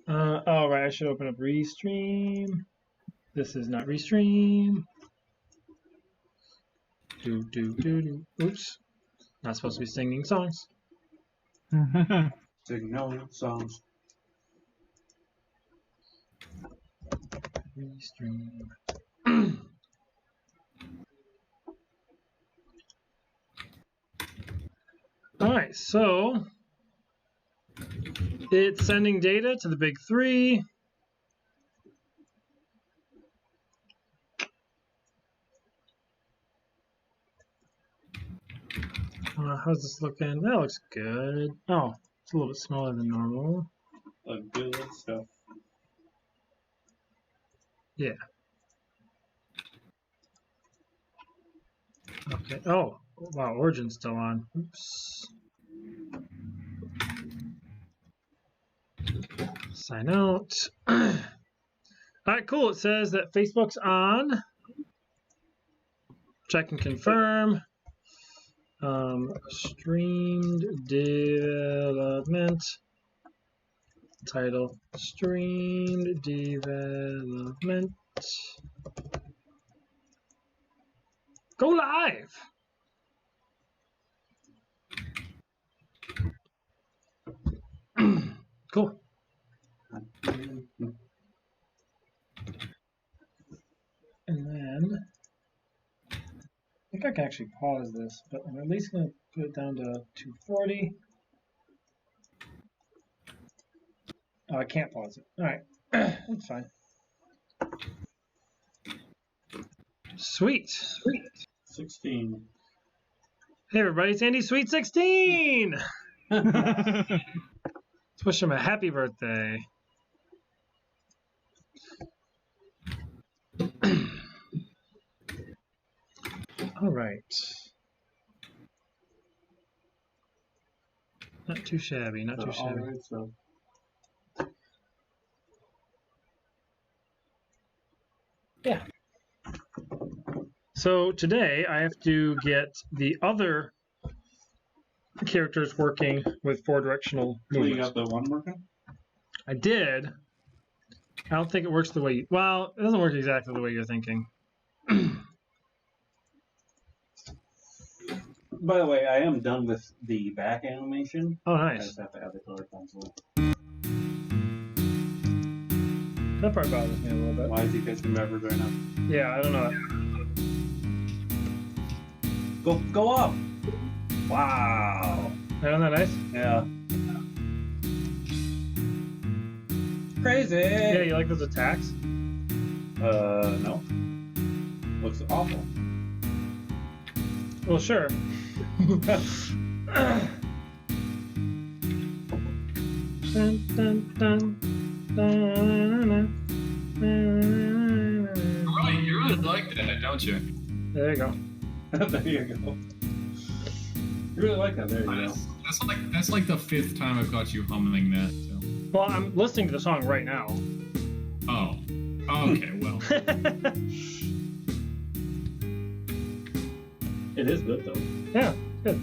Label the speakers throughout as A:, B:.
A: Oh, right, I should open up Restream. This is not Restream. Oops. Not supposed to be singing songs.
B: Sing no songs.
A: Restream. Alright, so it's sending data to the big three. How's this looking? That looks good. Oh, it's a little bit smaller than normal.
B: Good stuff.
A: Yeah. Okay. Oh, wow, Origin's still on. Oops. Sign out. All right, cool. It says that Facebook's on. Check and confirm. Streamed development. Title. Streamed development. Go live. Cool. And then I think I can actually pause this, but I'm at least going to put it down to 240. Oh, I can't pause it. All right. That's fine. Sweet.
B: 16.
A: Hey, everybody. It's Andy Sweet 16. Let's wish him a happy birthday. All right. Not too shabby. Not too shabby.
B: All right, so.
A: Yeah. So today I have to get the other characters working with four directional
B: So you
A: movements.
B: got the one working?
A: I did. I don't think it works the way you, well, it doesn't work exactly the way you're thinking.
B: By the way, I am done with the back animation.
A: Oh,
B: I
A: nice.
B: just have to add the color pencil.
A: That part bothers me a little bit.
B: Why is he fishing beverage right now?
A: Yeah, I don't know.
B: Go up! Wow!
A: Isn't that nice?
B: Yeah. Crazy!
A: Yeah, you like those attacks?
B: No. Looks awful.
A: Well, sure. Dun, dun, dun,
C: You really like that, don't you?
A: There you go.
B: There you go. You really like that. There you go.
C: That's like the fifth time I've got you humming that. So.
A: Well, I'm listening to the song right now.
C: Oh. Okay. Well.
B: It is good though.
A: Yeah, good.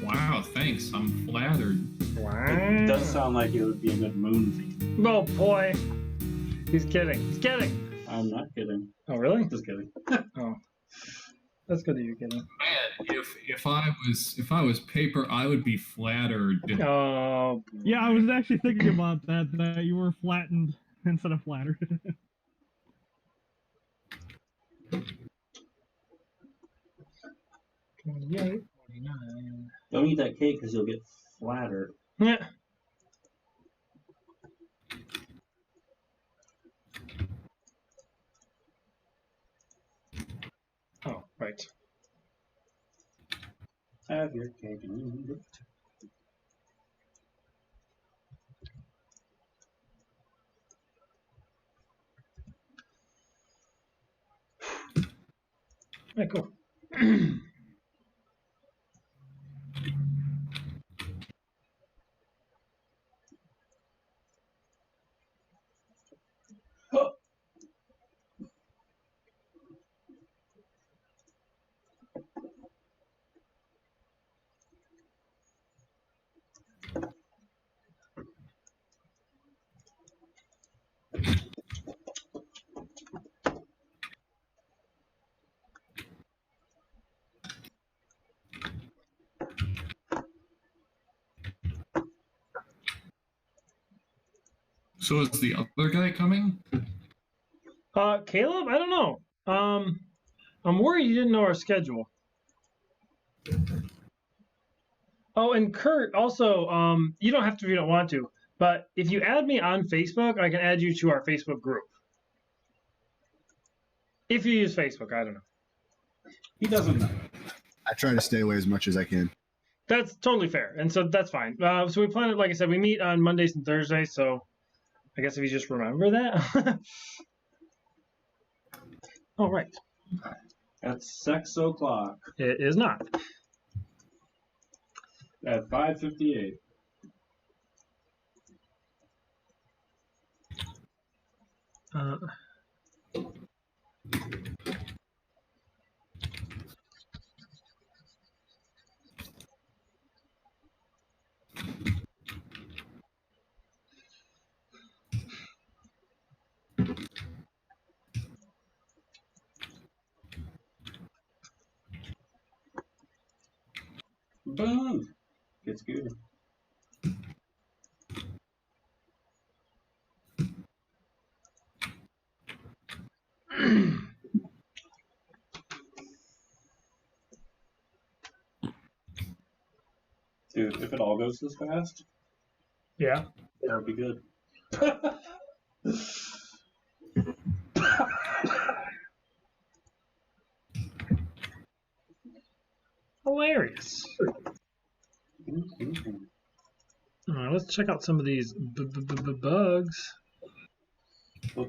C: Wow. Thanks. I'm flattered.
A: Wow.
B: It does sound like it would be a good moon theme.
A: Oh boy. He's kidding. He's kidding.
B: I'm not kidding.
A: Oh really?
B: Just kidding.
A: Oh. That's good that you're kidding.
C: Man, if I was paper, I would be flattered.
A: Oh.
D: Yeah, I was actually thinking about that. That you were flattened instead of flattered.
A: 28, 49.
B: Don't eat that cake because you'll get flattered.
A: Yeah. Oh, right.
B: Have your cake and eat it.
A: All right, cool.
C: So is the other guy coming?
A: Caleb, I don't know. I'm worried you didn't know our schedule. Oh, and Kurt, also, you don't have to if you don't want to, but if you add me on Facebook, I can add you to our Facebook group. If you use Facebook, I don't know.
B: He doesn't know.
E: I try to stay away as much as I can.
A: That's totally fair, and so that's fine. So we plan it, like I said, we meet on Mondays and Thursdays, so I guess if you just remember that. All right.
B: At 6 o'clock.
A: It is not.
B: At 5:58. Boom. Gets good. Dude, if it all goes this fast,
A: Yeah.
B: that would be good.
A: Hilarious. All right, let's check out some of these bugs.
D: So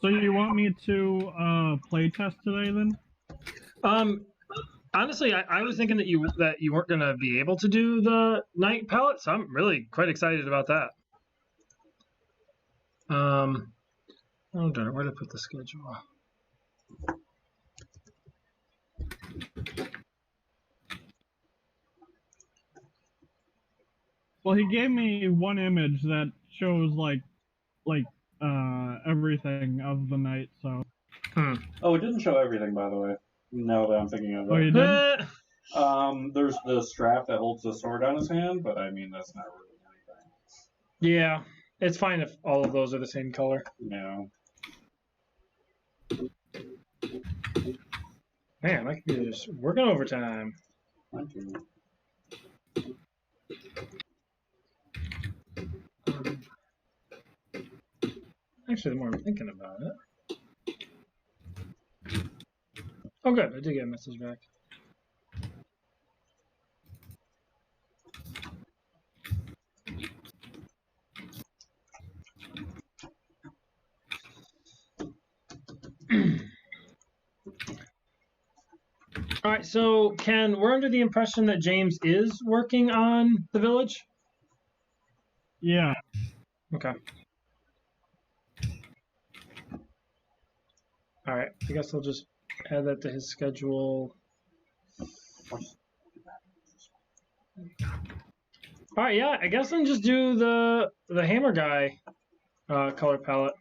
D: you want me to play test today then?
A: Honestly, I was thinking that you weren't gonna be able to do the night palette, so I'm really quite excited about that. Oh darn it, where did I put the schedule?
D: Well, he gave me one image that shows like everything of the night. So.
B: Oh, it didn't show everything, by the way. Now that I'm thinking of it.
D: Oh, you did?
B: There's the strap that holds the sword on his hand, but I mean that's not really anything.
A: Yeah, it's fine if all of those are the same color.
B: No.
A: Man, my computer's working overtime.
B: Thank you.
A: Actually, the more I'm thinking about it. Oh, good. I did get a message back. All right, so Ken, we're under the impression that James is working on the village?
D: Yeah.
A: Okay. All right, I guess I'll just add that to his schedule. All right, yeah, I guess then just do the hammer guy color palette.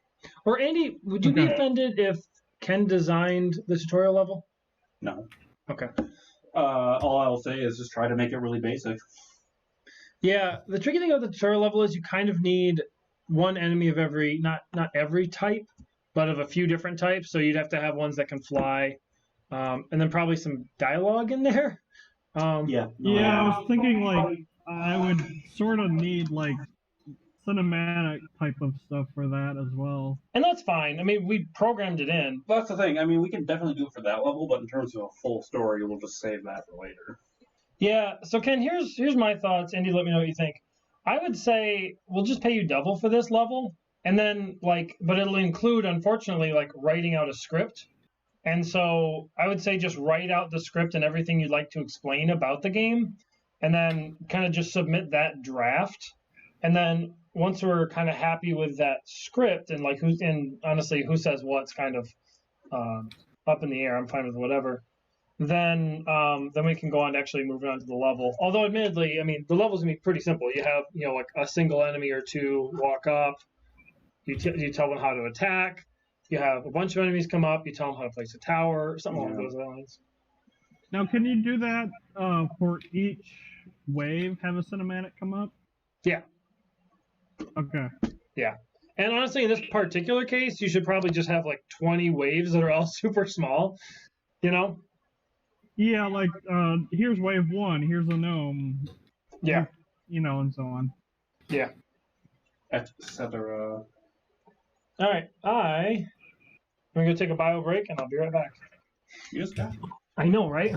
A: Or Andy, would you be offended if Ken designed the tutorial level?
B: No.
A: Okay.
B: All I'll say is just try to make it really basic.
A: Yeah, the tricky thing about the tutorial level is you kind of need one enemy of every, not every type, but of a few different types. So you'd have to have ones that can fly, and then probably some dialogue in there.
B: Yeah.
D: Yeah, I was thinking like I would sort of need like cinematic type of stuff for that as well.
A: And that's fine. I mean, we programmed it in.
B: That's the thing. I mean, we can definitely do it for that level, but in terms of a full story, we'll just save that for later.
A: Yeah. So Ken, here's my thoughts. Andy, let me know what you think. I would say we'll just pay you double for this level, and then but it'll include, unfortunately, like writing out a script. And so I would say just write out the script and everything you'd like to explain about the game, and then kind of just submit that draft. And then once we're kind of happy with that script and honestly who says what's kind of up in the air, I'm fine with whatever. Then we can go on to actually moving on to the level. Although admittedly, I mean the level's gonna be pretty simple. You have like a single enemy or two walk up. You tell them how to attack. You have a bunch of enemies come up. You tell them how to place a tower, something along those lines.
D: Now, can you do that for each wave have a cinematic come up?
A: Yeah.
D: Okay.
A: Yeah. And honestly, in this particular case, you should probably just have like 20 waves that are all super small, you know?
D: Yeah, like here's wave 1, here's a gnome,
A: Yeah.
D: you know, and so on.
A: Yeah.
B: Etc.
A: All right. I'm going to take a bio break and I'll be right back.
B: You just got.
A: I know, right?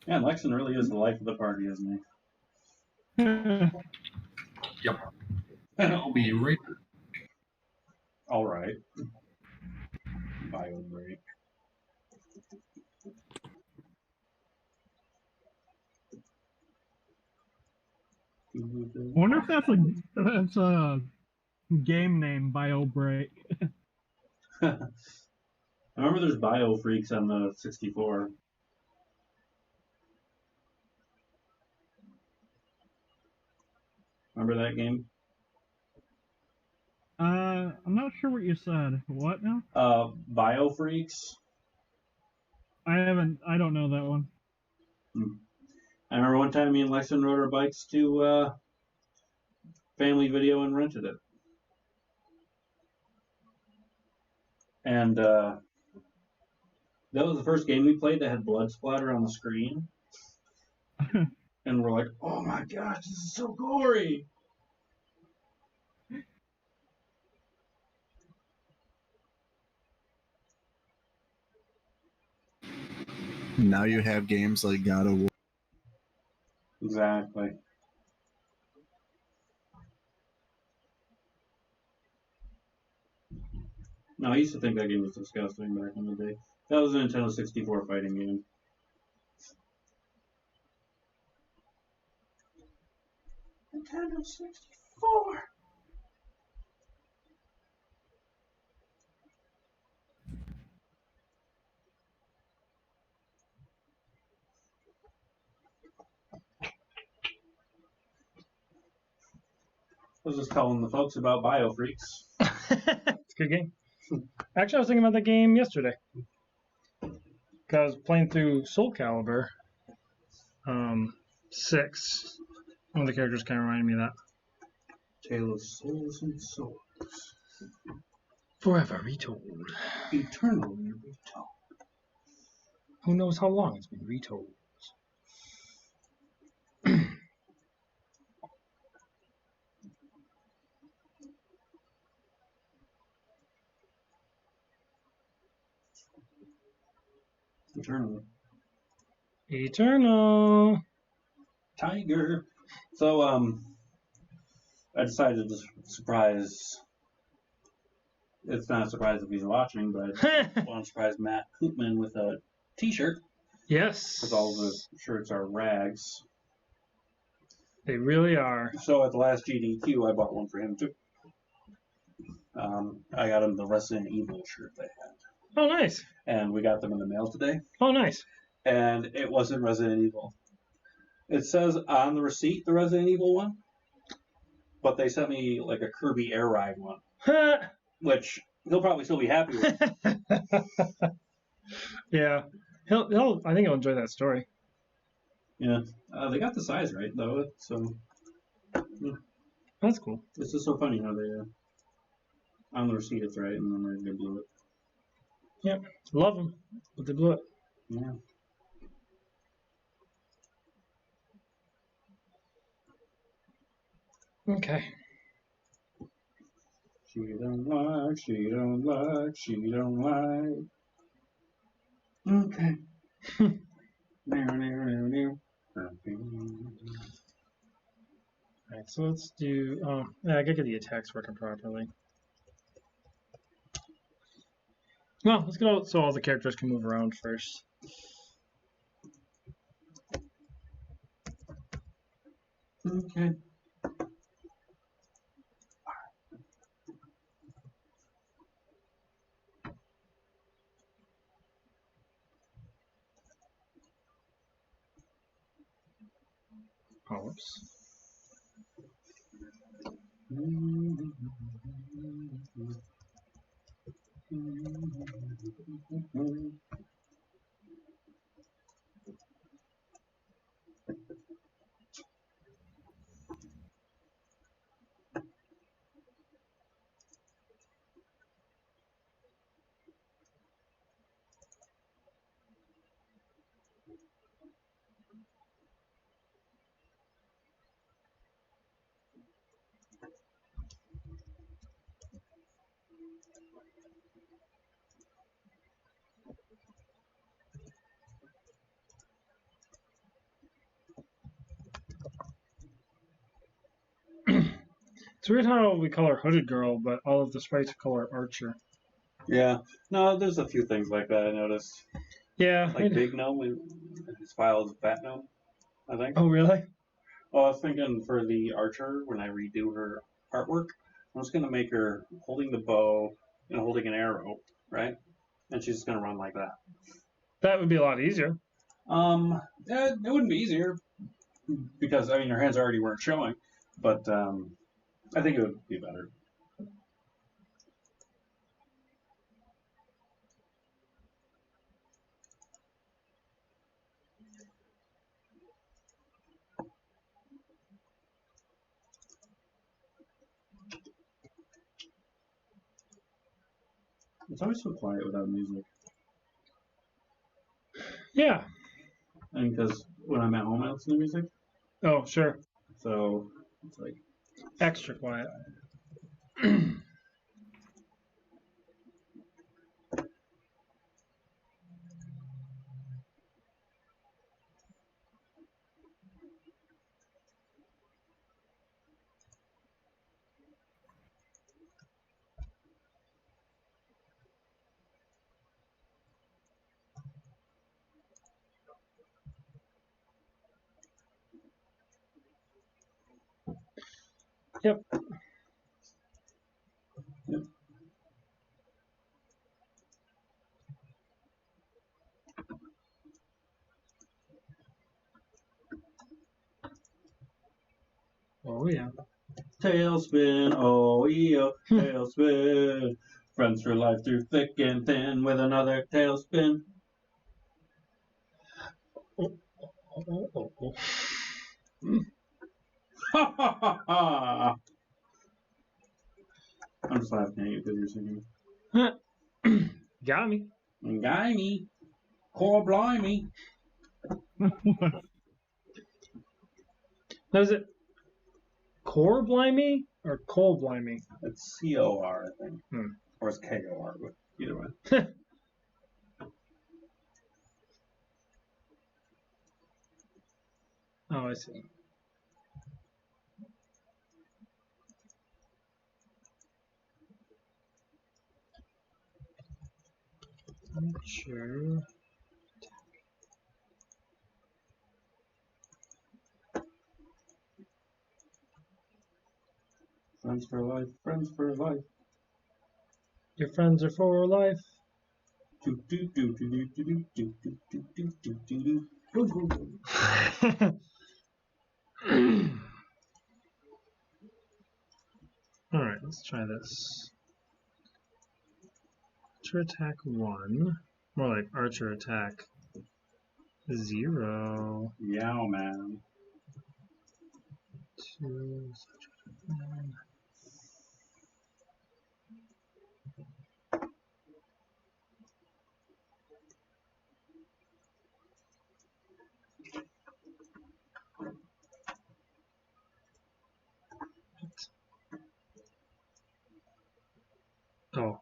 B: Yeah, Lexon really is the life of the party, isn't
C: Yep. I'll be right.
B: he? All right. Bio break.
D: I wonder if that's a game name, Bio Break.
B: I remember there's Bio Freaks on the 64. Remember that game?
D: I'm not sure what you said. What now?
B: Bio Freaks.
D: I don't know that one.
B: I remember one time me and Lexon rode our bikes to Family Video and rented it. And that was the first game we played that had blood splatter on the screen. And we're like, oh my gosh, this is so gory.
E: Now you have games like God of War.
B: Exactly. No, I used to think that game was disgusting back in the day. That was a Nintendo 64 fighting game. Nintendo 64! I was just telling the folks about Bio Freaks.
A: It's a good game. Actually, I was thinking about that game yesterday. Because I was playing through Soul Calibur 6. One of the characters kind of reminded me of that.
B: Tale of Souls and Souls.
A: Forever retold.
B: Eternally retold.
A: Who knows how long it's been retold?
B: Eternally.
A: Eternal.
B: Tiger. So, I decided to surprise. It's not a surprise if he's watching, but I want to surprise Matt Koopman with a T-shirt
A: Yes.
B: because all the shirts are rags.
A: They really are.
B: So at the last GDQ, I bought one for him too. I got him the Resident Evil shirt they had,
A: Oh, nice.
B: and we got them in the mail today.
A: Oh, nice.
B: and it wasn't Resident Evil. It says on the receipt the Resident Evil one, but they sent me like a Kirby Air Ride one, which he'll probably still be happy with.
A: Yeah, he'll. I think he'll enjoy that story.
B: Yeah, they got the size right though, so
A: That's cool.
B: it's just so funny how they on the receipt it's right, and then they blew it.
A: Yep, love them, but they blew it.
B: Yeah.
A: Okay.
B: She don't like, she don't like, she don't like. Okay.
A: Alright, so let's do. Oh, yeah, I gotta get the attacks working properly. Well, let's go so all the characters can move around first.
B: Okay.
A: Oh, oops. It's weird how we call her Hooded Girl, but all of the sprites call her Archer.
B: Yeah. No, there's a few things like that I noticed.
A: Yeah.
B: Like Big Gnome, his file is Fat Gnome, I think.
A: Oh, really?
B: Oh, I was thinking for the Archer, when I redo her artwork, I'm just going to make her holding the bow and holding an arrow, right? And she's just going to run like that.
A: That would be a lot easier.
B: It wouldn't be easier because, I mean, her hands already weren't showing, but I think it would be better. It's always so quiet without music.
A: Yeah.
B: And because when I'm at home, I listen to music.
A: Oh, sure.
B: So it's like
A: Extra quiet. Yep.
B: Yep.
A: Oh, yeah.
B: Tailspin, oh yeah, tailspin. Friends for life through thick and thin with another tailspin.
A: Oh.
B: Ha ha ha ha! I'm just laughing at you because you're singing.
A: Got me.
B: Guy me, core blimey.
A: Now, is it Core Blimey or Coal Blimey?
B: It's COR, I think.
A: Hmm.
B: Or it's KOR, but either way.
A: Oh, I see. Sure.
B: Friends for life, friends for life.
A: Your friends are for life. All right, let's try this. Archer attack 1. More like archer attack 0.
B: Yeah, man.
A: 2. Oh.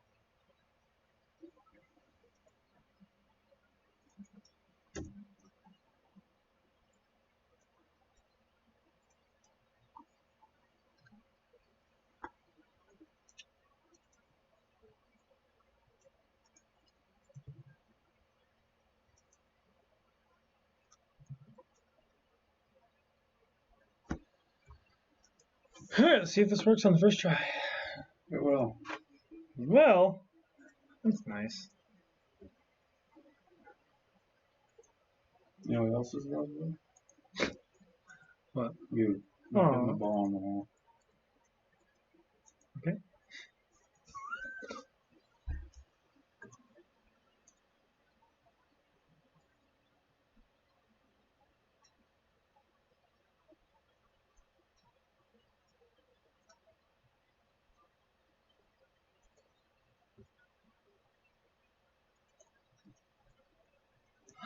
A: All right, let's see if this works on the first try.
B: It will.
A: Well, that's nice.
B: You know what else is lovely?
A: What?
B: You knocking the ball on the wall.
A: Okay.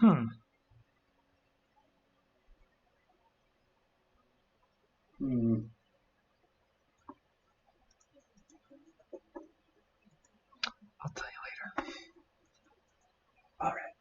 A: Hmm. I'll tell you later.
B: All right.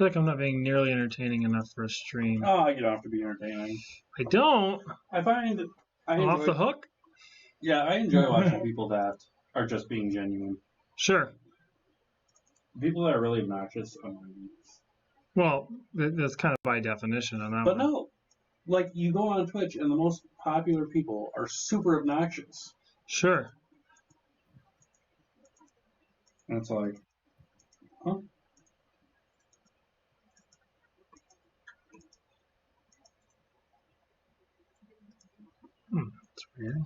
A: I feel like I'm not being nearly entertaining enough for a stream.
B: Oh, you don't have to be entertaining.
A: I don't.
B: I find I
A: I'm off
B: enjoy.
A: the hook?
B: Yeah, I enjoy watching people that are just being genuine.
A: Sure.
B: People that are really obnoxious.
A: Well, that's kind of by definition on that
B: But
A: one.
B: no, like you go on Twitch and the most popular people are super obnoxious.
A: Sure.
B: And it's like, huh?
A: That's weird.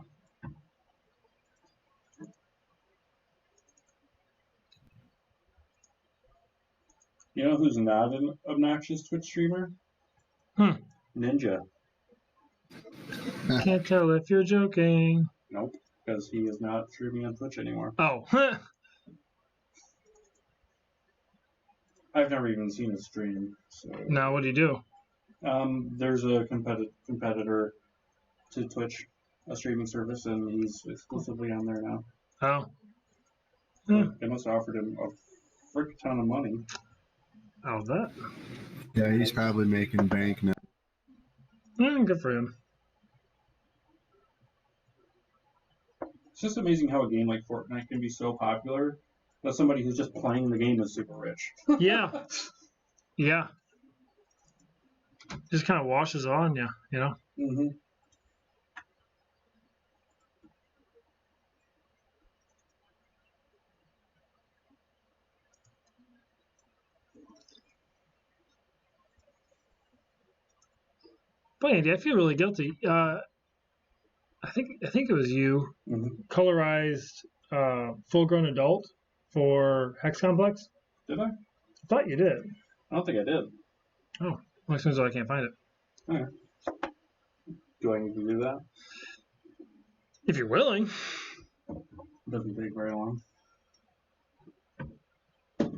B: You know who's not an obnoxious Twitch streamer? Ninja.
A: Can't tell if you're joking.
B: Nope, because he is not streaming on Twitch anymore.
A: Oh.
B: I've never even seen his stream. So.
A: Now what do you do?
B: There's a competitor to Twitch, a streaming service, and he's exclusively on there now.
A: Oh.
B: So they must have offered him a frick ton of money.
A: Oh, that?
E: Yeah, he's probably making bank now.
A: Good for him.
B: It's just amazing how a game like Fortnite can be so popular that somebody who's just playing the game is super rich.
A: Yeah. Yeah. Just kind of washes on you, you know?
B: Mm-hmm.
A: Boy, Andy, I feel really guilty. I think it was you colorized full-grown adult for Hex Complex.
B: Did I?
A: I thought you did.
B: I don't think I did.
A: Oh, well, as soon as I can't find it.
B: Okay. Do I need to do that?
A: If you're willing.
B: Doesn't take very long.
A: Do you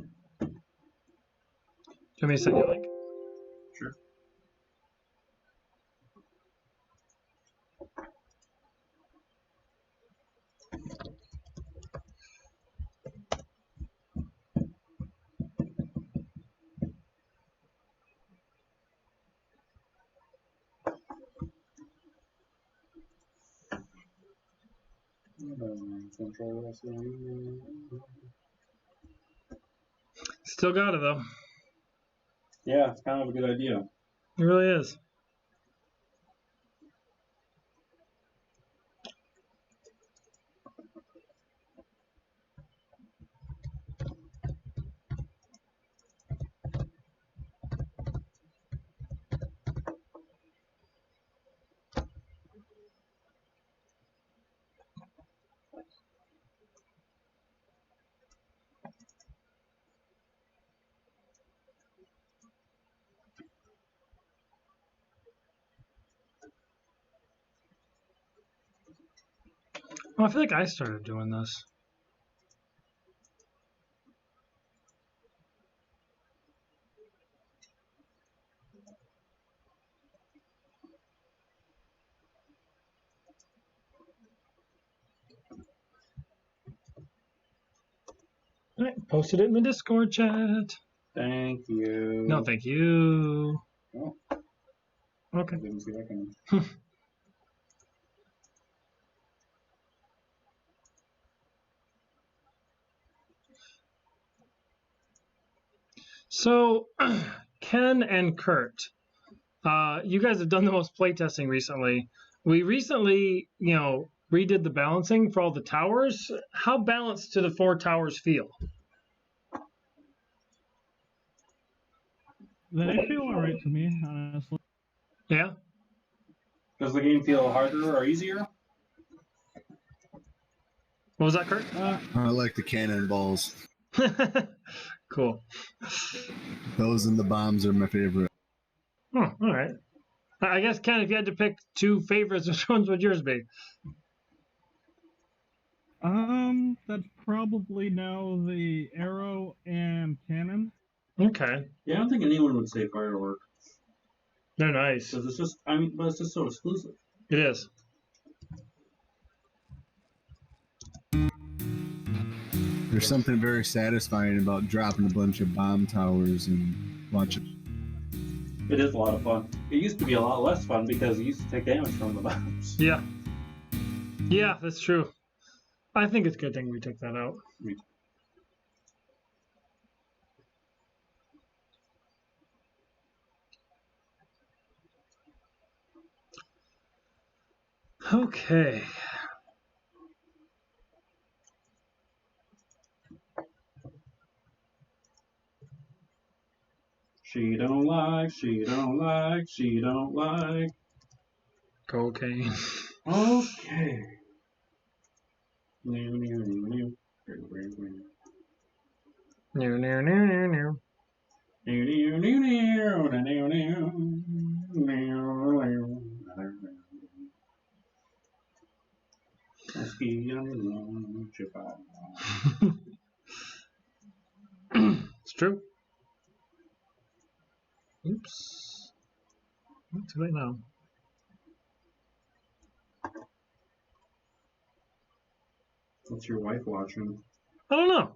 A: want me to send you a link?
B: Sure. Control wrestling.
A: Still got it, though.
B: Yeah, it's kind of a good idea.
A: It really is. Oh, I feel like I started doing this. All right, posted it in the Discord chat.
B: Thank you.
A: No, thank you.
B: Oh,
A: Okay.
B: I didn't see that coming.
A: So, Ken and Kurt, you guys have done the most playtesting recently. We recently, redid the balancing for all the towers. How balanced do the 4 towers feel?
D: They feel alright to me, honestly.
A: Yeah?
B: Does the game feel harder or easier?
A: What was that, Kurt?
E: I like the cannonballs.
A: Cool.
E: Those and the bombs are my favorite.
A: Oh, all right. I guess, Ken, if you had to pick 2 favorites, which ones would yours be?
D: That's probably now the arrow and cannon.
A: Okay.
B: Yeah, I don't think anyone would say firework.
A: They're nice.
B: Because it's just, but it's just so exclusive.
A: It is.
E: There's something very satisfying about dropping a bunch of bomb towers and watching.
B: It is a lot of fun. It used to be a lot less fun because you used to take damage from the bombs.
A: Yeah. Yeah, that's true. I think it's a good thing we took that out.
B: Me too.
A: Okay.
B: She don't like
A: Cocaine.
B: Okay.
A: New. It's true. Oops. Too late now.
B: What's your wife watching?
A: I don't know.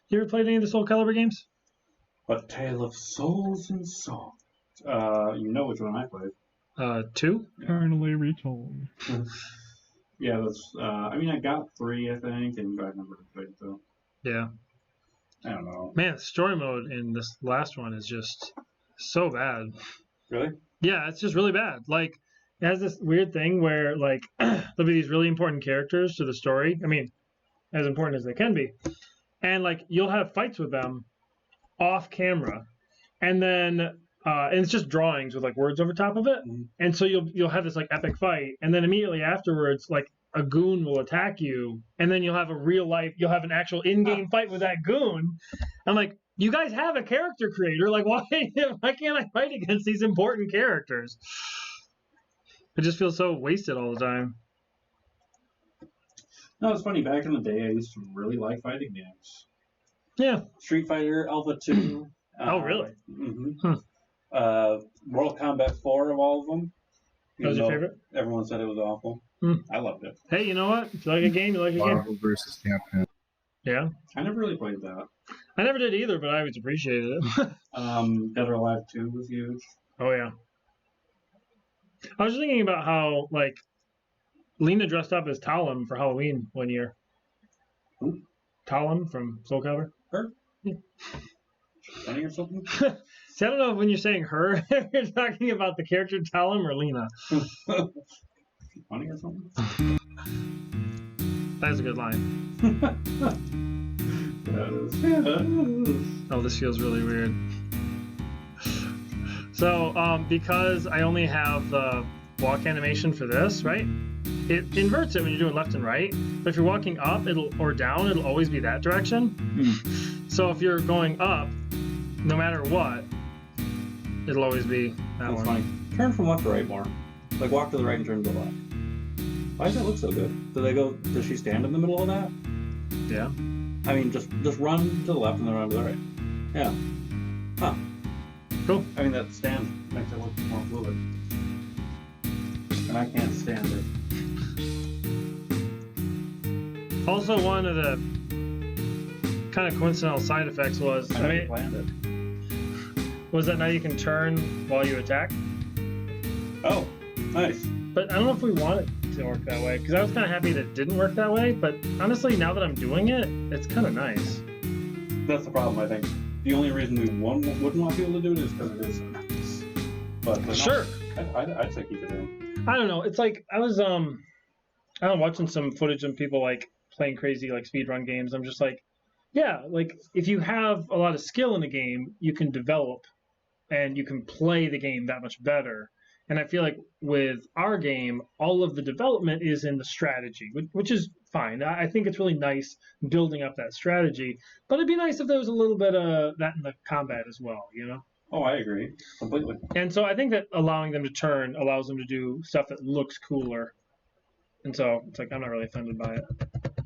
A: You ever played any of the Soul Calibur games?
B: A Tale of Souls and Songs. You know which one I played.
A: 2?
D: Eternally retold.
B: Yeah, that's. I got 3, I think, and I've never played it though.
A: Yeah.
B: I don't know.
A: Man, story mode in this last one is just so bad.
B: Really?
A: Yeah, it's just really bad. Like, it has this weird thing where, like, there'll be these really important characters to the story. I mean, as important as they can be. And, like, you'll have fights with them off camera. And then, and it's just drawings with, like, words over top of it.
B: Mm-hmm.
A: And so you'll have this, like, epic fight. And then immediately afterwards, like, a goon will attack you. And then you'll have an actual in-game fight with that goon. I'm like, You guys have a character creator. Like, why can't I fight against these important characters? It just feels so wasted all the time.
B: No, it's funny. Back in the day, I used to really like fighting games.
A: Yeah.
B: Street Fighter Alpha 2.
A: Oh, really?
B: Mortal Kombat 4 of all of them.
A: That was your favorite?
B: Everyone said it was awful. I loved it.
A: Hey, you know what? If you like a game, you like a game.
E: Marvel versus Capcom.
A: Yeah.
B: I never really played that.
A: I never did either, but I always appreciated it.
B: Dead or Alive 2 was huge.
A: Oh, yeah. I was just thinking about how, like, Lena dressed up as Talon for Halloween one year.
B: Who?
A: Talon from Soul Calibur.
B: Her?
A: Yeah.
B: Funny or something?
A: See, I don't know if when you're saying her, you're talking about the character Talon or Lena.
B: Funny or something?
A: That is a good line. Oh, this feels really weird. So, because I only have the walk animation for this, right? It inverts it when you're doing left and right. But if you're walking up or down, it'll always be that direction. So if you're going up, no matter what, it'll always be that one.
B: Funny. Turn from left to right more. Like walk to the right and turn to the left. Why does that look so good? Does she stand in the middle of that?
A: Yeah.
B: I mean, just run to the left and then run to the right. Yeah. Huh.
A: Cool.
B: I mean, that stand makes it look more fluid. And I can't stand it.
A: Also, one of the kind of coincidental side effects was,
B: planned it.
A: was that now you can turn while you attack.
B: Oh, nice.
A: But I don't know if we want it to work that way, because I was kind of happy that it didn't work that way. But honestly, now that I'm doing it, it's kind of nice.
B: That's the problem, I think. The only reason we wouldn't want people to do it is because it is so nice. But no,
A: Sure.
B: I'd say keep it in.
A: I don't know. It's like I was watching some footage of people like playing crazy like speedrun games. I'm just like, yeah, like if you have a lot of skill in the game, you can develop and you can play the game that much better. And I feel like with our game, all of the development is in the strategy, which is fine. I think it's really nice building up that strategy, but it'd be nice if there was a little bit of that in the combat as well, you know?
B: Oh, I agree completely.
A: And so I think that allowing them to turn allows them to do stuff that looks cooler. And so it's like I'm not really offended by it.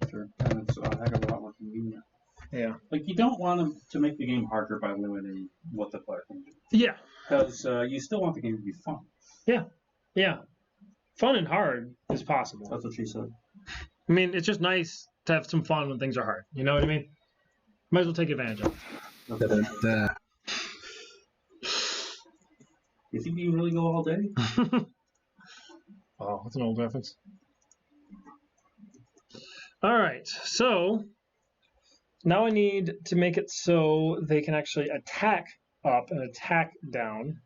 B: Sure. And it's a heck of a lot more convenient.
A: Yeah.
B: Like, you don't want them to make the game harder by limiting what the player can do.
A: Yeah.
B: Because you still want the game to be fun.
A: Yeah. Yeah. Fun and hard is possible.
B: That's what she said.
A: I mean, it's just nice to have some fun when things are hard. You know what I mean? Might as well take advantage of it.
B: You think you can really go all day?
A: Oh, that's an old reference. All right, so now I need to make it so they can actually attack up and attack down.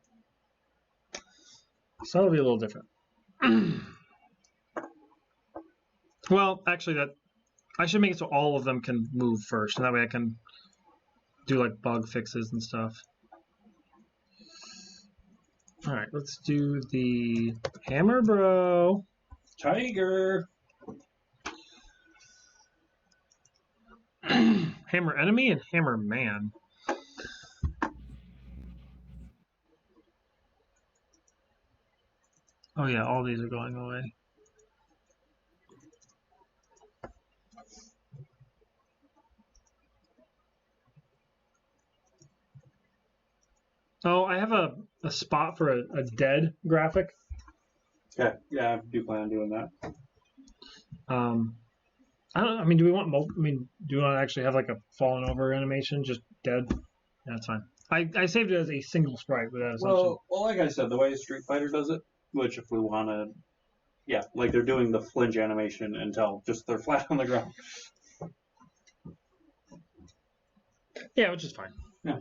A: So that'll be a little different. Well, actually, I should make it so all of them can move first, and that way I can do like bug fixes and stuff. All right, let's do the hammer, bro.
B: Tiger.
A: Hammer enemy and hammer man. Oh yeah, all these are going away. Oh, I have a spot for a dead graphic.
B: Okay, yeah, I do plan on doing that.
A: I don't. I mean, do we want? Do we want to actually have like a fallen over animation, just dead? Yeah, that's fine. I saved it as a single sprite with that assumption.
B: Well, like I said, the way Street Fighter does it, which if we want to, yeah, like they're doing the flinch animation until just they're flat on the ground.
A: Yeah, which is fine.
B: Yeah.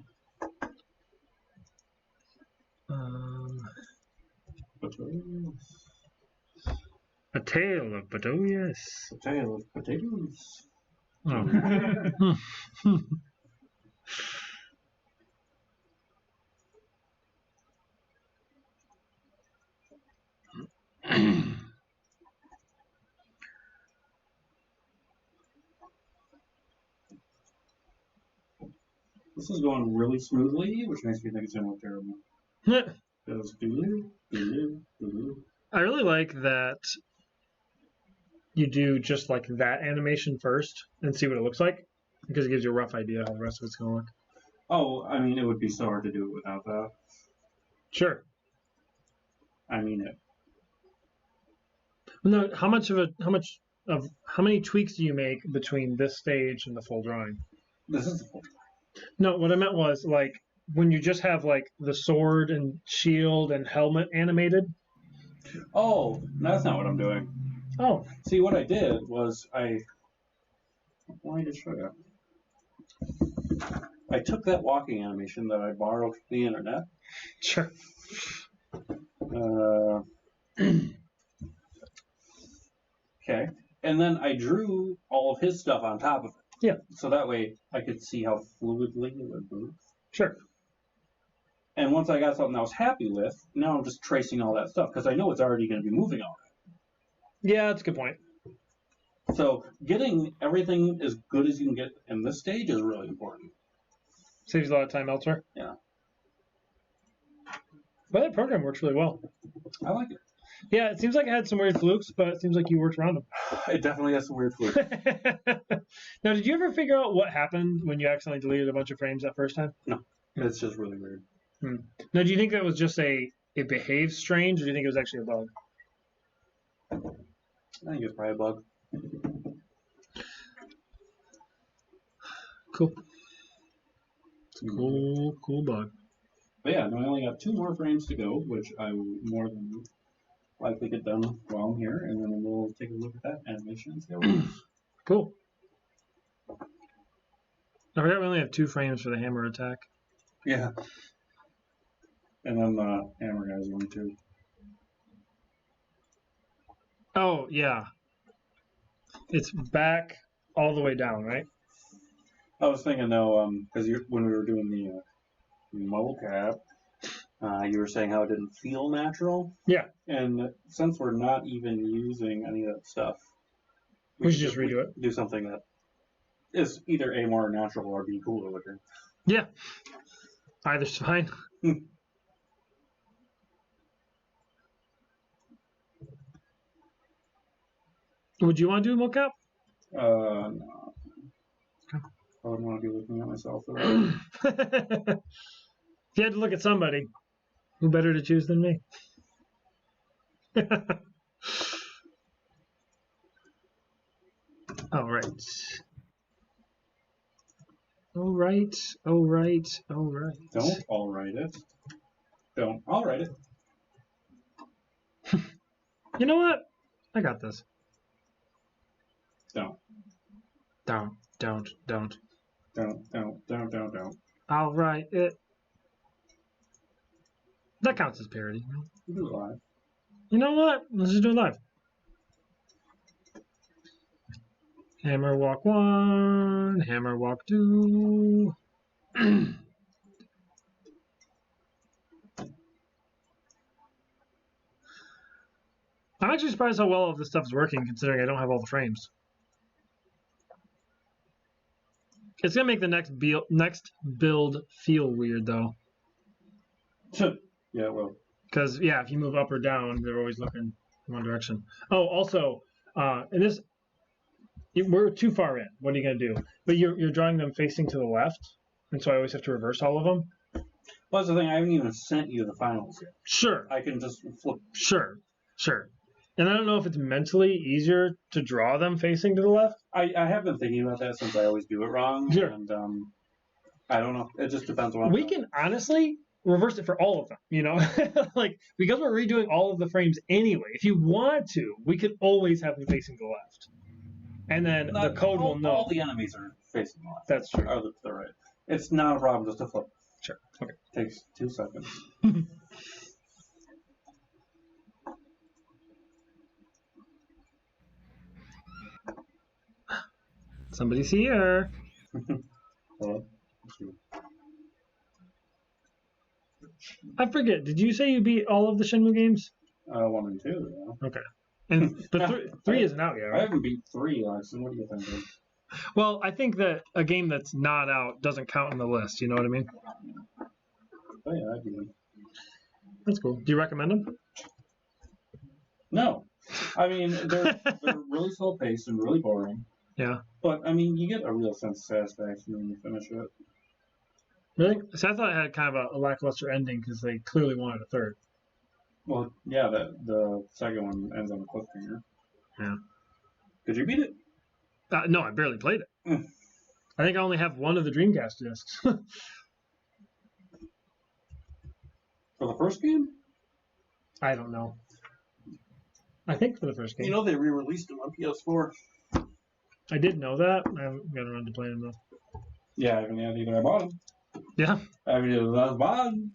A: A tale of potatoes.
B: A tale of potatoes.
A: Oh.
B: This is going really smoothly, which makes me think it's going to look terrible. Goes doo doo.
A: I really like that you do just like that animation first and see what it looks like, because it gives you a rough idea how the rest of it's going to look.
B: Oh, I mean, it would be so hard to do it without that.
A: Sure.
B: I mean it.
A: No, how many tweaks do you make between this stage and the full drawing?
B: This is the full.
A: No, what I meant was like when you just have like the sword and shield and helmet animated.
B: Oh, that's not what I'm doing.
A: Oh,
B: See, what I did was let me just show you. I took that walking animation that I borrowed from the internet.
A: sure.
B: Okay. And then I drew all of his stuff on top of it.
A: Yeah.
B: So that way I could see how fluidly it would move.
A: Sure.
B: And once I got something I was happy with, now I'm just tracing all that stuff because I know it's already going to be moving already.
A: Yeah, that's a good point.
B: So getting everything as good as you can get in this stage is really important.
A: Saves a lot of time elsewhere.
B: Yeah.
A: But that program works really well.
B: I like it.
A: Yeah, it seems like it had some weird flukes, but it seems like you worked around them.
B: It definitely has some weird fluke.
A: Now, did you ever figure out what happened when you accidentally deleted a bunch of frames that first time?
B: No. It's just really weird.
A: Now, do you think that was just it behaved strange, or do you think it was actually a bug?
B: I think it's probably a bug.
A: Cool. It's a cool bug.
B: But yeah, I only got 2 more frames to go, which I will more than likely get done while I'm here, and then we'll take a look at that animation and see how it works.
A: Cool. I forgot we only have 2 frames for the hammer attack.
B: Yeah. And then the hammer guy's one too.
A: Oh, yeah. It's back all the way down, right?
B: I was thinking though, because when we were doing the mobile cap, you were saying how it didn't feel natural.
A: Yeah.
B: And since we're not even using any of that stuff,
A: We should just redo it.
B: Do something that is either A, more natural, or B, cooler looking.
A: Yeah. Either's fine. Would you want to do a mocap?
B: No.
A: Okay.
B: I wouldn't want to be looking at myself.
A: If you had to look at somebody, who better to choose than me? All right. All right. All right. All right.
B: Don't all write it. Don't all write it.
A: You know what? I got this.
B: Don't.
A: Don't.
B: Don't.
A: I'll write it. That counts as parody.
B: You do it live.
A: You know what? Let's just do it live. Hammer walk 1, hammer walk 2. I'm actually surprised how well all of this stuff is working, considering I don't have all the frames. It's gonna make the next build feel weird, though.
B: Yeah, well.
A: Because if you move up or down, they're always looking in one direction. Oh, also, we're too far in. What are you gonna do? But you're drawing them facing to the left, and so I always have to reverse all of them.
B: Well, that's the thing. I haven't even sent you the finals yet.
A: Sure.
B: I can just flip.
A: Sure. And I don't know if it's mentally easier to draw them facing to the left.
B: I have been thinking about that since I always do it wrong.
A: Sure.
B: And I don't know. It just depends on what
A: We can honestly reverse it for all of them, like, because we're redoing all of the frames anyway. If you want to, we could always have them facing to the left. And then the code will know.
B: All the enemies are facing the left.
A: That's true.
B: Or the right. It's not a problem just to flip.
A: Sure. Okay.
B: Takes 2 seconds.
A: Somebody's here.
B: Hello?
A: I forget. Did you say you beat all of the Shenmue games?
B: 1 and 2, yeah.
A: Okay. And but three isn't out yet,
B: I
A: right?
B: haven't beat 3, Larson. What do you think?
A: Well, I think that a game that's not out doesn't count on the list. You know what I mean?
B: Oh yeah, I do.
A: That's cool. Do you recommend them?
B: No, I mean they're really slow paced and really boring.
A: Yeah.
B: But I mean, you get a real sense of satisfaction when you finish it.
A: Really? So I thought it had kind of a lackluster ending because they clearly wanted a third.
B: Well, yeah, the second one ends on a cliffhanger.
A: Yeah.
B: Did you beat it?
A: No, I barely played it.
B: Mm.
A: I think I only have one of the Dreamcast discs.
B: For the first game?
A: I don't know. I think for the first game.
B: You know they re-released them on PS4.
A: I did know that. I haven't got around to playing them though.
B: Yeah, I haven't had either. I bought them.
A: Yeah.
B: I bought them.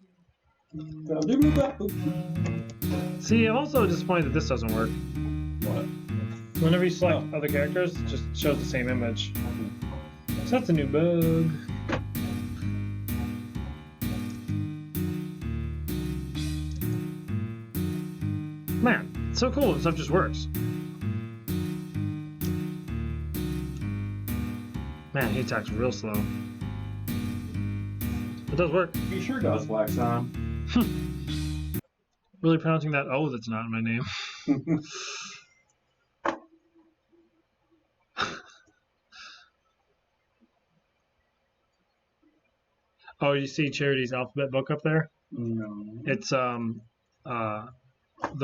A: See, I'm also disappointed that this doesn't work.
B: What?
A: Whenever you select other characters, it just shows the same image. So that's a new bug. Man, it's so cool when stuff just works. Man, he talks real slow. It does work.
B: He sure does, Blackson.
A: Really pronouncing that O that's not in my name. Oh, you see Charity's alphabet book up there?
B: No.
A: It's the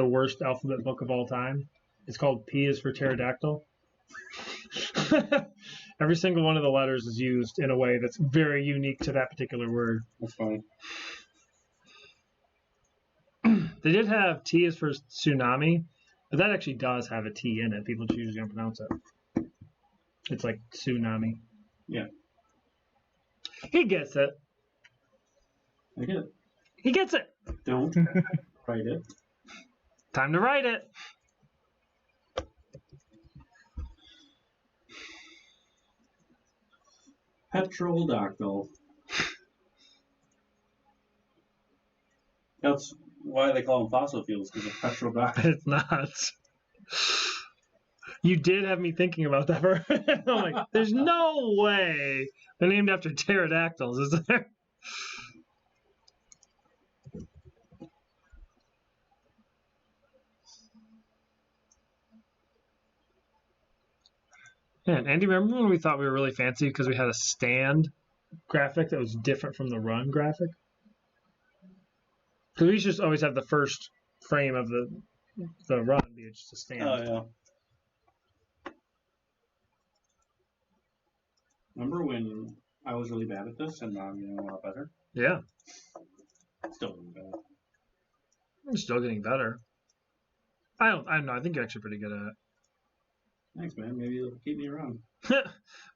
A: worst alphabet book of all time. It's called P is for pterodactyl. Every single one of the letters is used in a way that's very unique to that particular word.
B: That's funny.
A: They did have T is for tsunami, but that actually does have a T in it. People usually don't pronounce it. It's like tsunami.
B: Yeah.
A: He gets it.
B: I get it.
A: He gets it.
B: Don't write it.
A: Time to write it.
B: Petrodactyl. That's why they call them fossil fuels, because of petrodactyl.
A: It's not. You did have me thinking about that for I'm like, there's no way they're named after pterodactyls, is there? Man, Andy, remember when we thought we were really fancy because we had a stand graphic that was different from the run graphic? Because we just always have the first frame of the run be just a stand.
B: Oh, yeah. Remember when I was really bad at this and now I'm getting a lot better?
A: Yeah,
B: Still really bad.
A: I'm still getting better. I don't know. I think you're actually pretty good at it.
B: Thanks, man. Maybe you'll keep me around.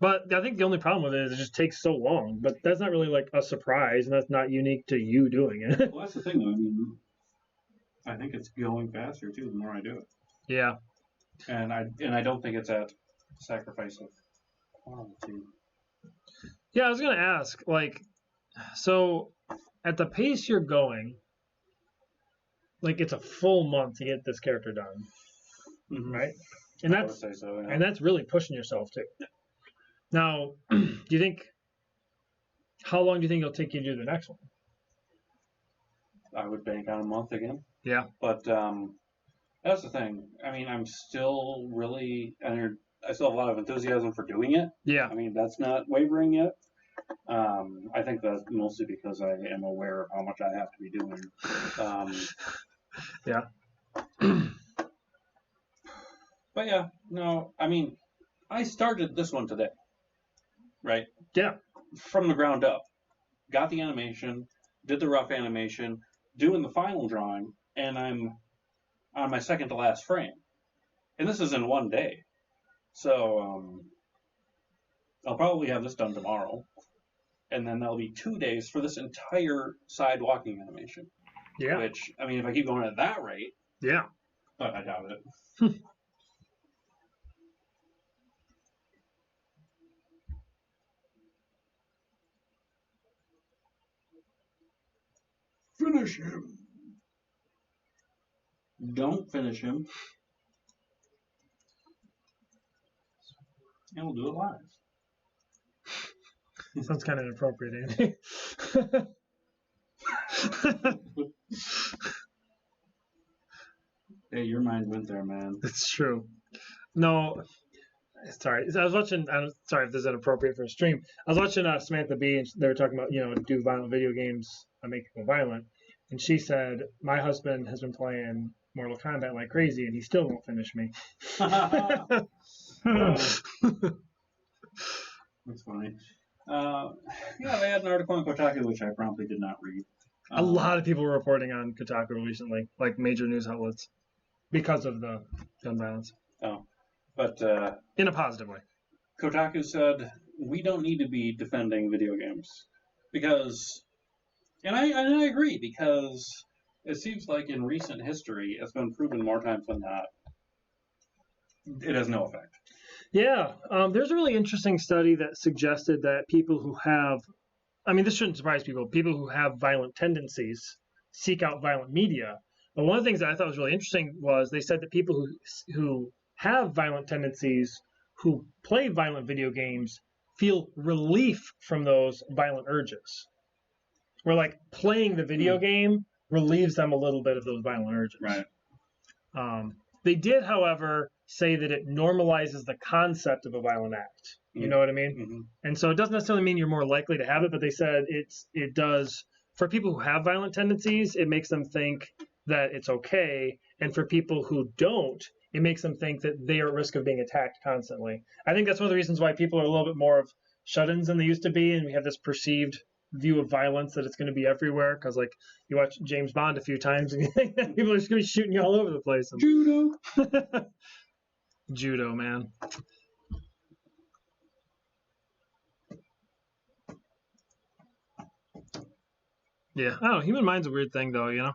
A: But I think the only problem with it is it just takes so long. But that's not really like a surprise, and that's not unique to you doing it.
B: Well, that's the thing, though. I mean, I think it's going faster, too, the more I do it.
A: Yeah.
B: And I don't think it's at sacrifice of quality.
A: Yeah, I was going to ask, like, so at the pace you're going, like, it's a full month to get this character done,
B: Mm-hmm.
A: right? And
B: I would
A: that's
B: say so, yeah.
A: and that's really pushing yourself too. Now, do you think how long do you think it'll take you to do the next one?
B: I would bank on a month again.
A: Yeah.
B: But that's the thing. I mean, I'm still really I still have a lot of enthusiasm for doing it.
A: Yeah.
B: I mean, that's not wavering yet. I think that's mostly because I am aware of how much I have to be doing.
A: Yeah.
B: But yeah, no, I mean, I started this one today, right?
A: Yeah.
B: From the ground up. Got the animation, did the rough animation, doing the final drawing, and I'm on my second to last frame. And this is in one day. So I'll probably have this done tomorrow. And then there'll be 2 days for this entire side walking animation.
A: Yeah.
B: Which, I mean, if I keep going at that rate,
A: Yeah.
B: but I doubt it. Finish him. Don't finish him. And we'll do it live.
A: Sounds kind of inappropriate, Andy.
B: Hey, your mind went there, man.
A: It's true. No, sorry. I was watching. I'm sorry if this is inappropriate for a stream. I was watching Samantha Bee, and they were talking about do violent video games make people violent, and she said my husband has been playing Mortal Kombat like crazy, and he still won't finish me.
B: That's funny. Yeah, they had an article on Kotaku, which I promptly did not read.
A: A lot of people were reporting on Kotaku recently, like major news outlets, because of the gun violence.
B: Oh, but
A: in a positive way.
B: Kotaku said we don't need to be defending video games because, and I agree, because it seems like in recent history it's been proven more times than not it has no effect.
A: Yeah, there's a really interesting study that suggested that people who have, I mean, this shouldn't surprise people who have violent tendencies seek out violent media. But one of the things that I thought was really interesting was they said that people who have violent tendencies, who play violent video games, feel relief from those violent urges. Where like playing the video game relieves them a little bit of those violent urges.
B: Right.
A: They did, however, say that it normalizes the concept of a violent act. You know what I mean?
B: Mm-hmm.
A: And so it doesn't necessarily mean you're more likely to have it, but they said it does, for people who have violent tendencies, it makes them think that it's okay. And for people who don't, it makes them think that they are at risk of being attacked constantly. I think that's one of the reasons why people are a little bit more of shut-ins than they used to be, and we have this perceived view of violence that it's going to be everywhere, because like you watch James Bond a few times and you think that people are just going to be shooting you all over the place.
B: Judo.
A: Judo, man. Yeah, I don't know. Human mind's a weird thing, though,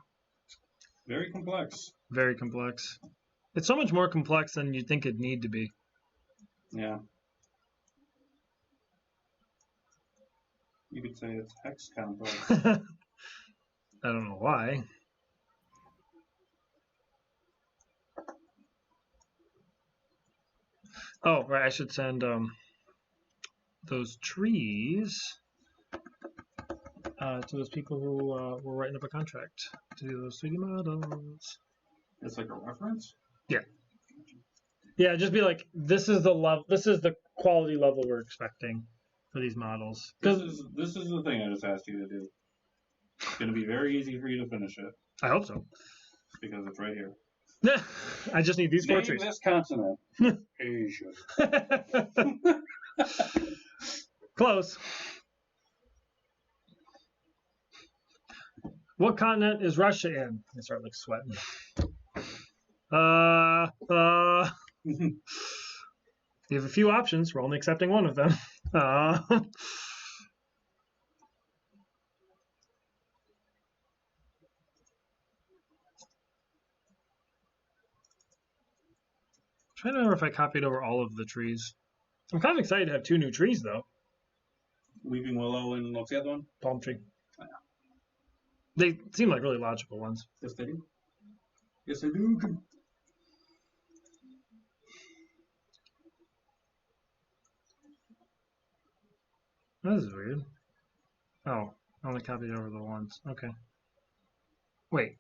B: Very complex.
A: Very complex. It's so much more complex than you'd think it'd need to be.
B: Yeah. You could say it's hex complex.
A: I don't know why. Oh, right. I should send those trees to those people who were writing up a contract to do those 3D models.
B: It's like a reference?
A: Yeah. Yeah, just be like, this is the quality level we're expecting for these models.
B: This is the thing I just asked you to do. It's going to be very easy for you to finish it
A: I hope so.
B: because it's right here.
A: I just need these 4
B: Name
A: trees.
B: this continent. Asia.
A: Close. What continent is Russia in? I start like sweating. You have a few options. We're only accepting one of them. Trying to remember if I copied over all of the trees. I'm kind of excited to have 2 new trees, though.
B: Weeping Willow and what's the other one?
A: Palm tree.
B: Oh, yeah.
A: They seem like really logical ones.
B: Yes, they do. Yes, they do.
A: This is weird. Oh, I only copied over the ones. Okay. Wait.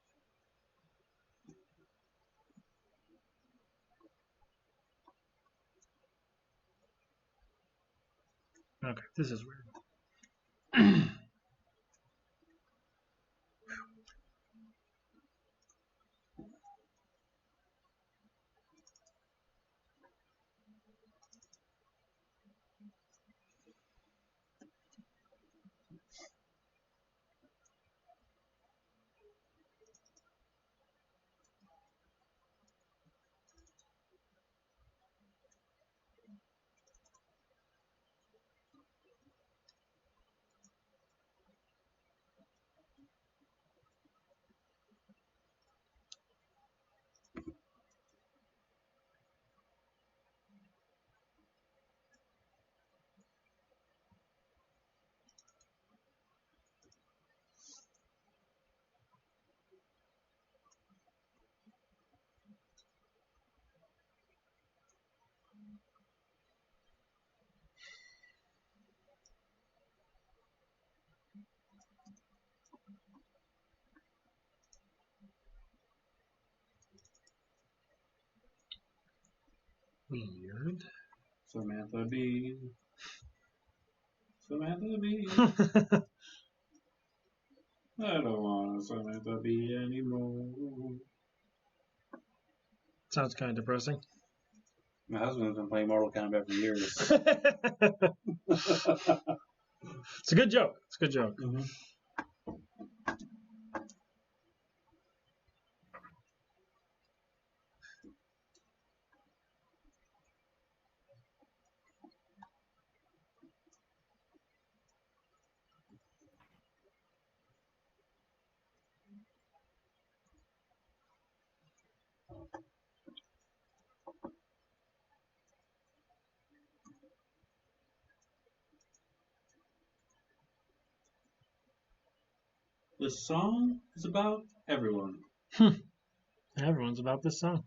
A: Okay, this is weird. Weird.
B: Samantha Bee. Samantha Bee. I don't want Samantha Bee anymore.
A: Sounds kind of depressing.
B: My husband's been playing Mortal Kombat for years.
A: It's a good joke. It's a good joke.
B: Mhm. The song is about everyone.
A: Everyone's about this song.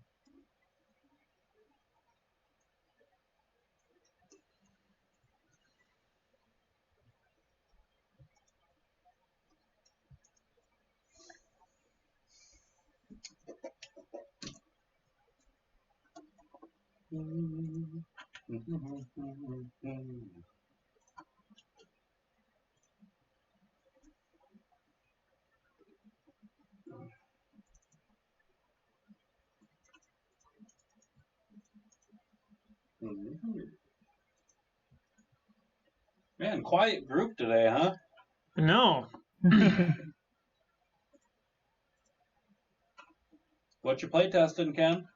B: Man, quiet group today, huh?
A: No.
B: What you playtesting, Ken?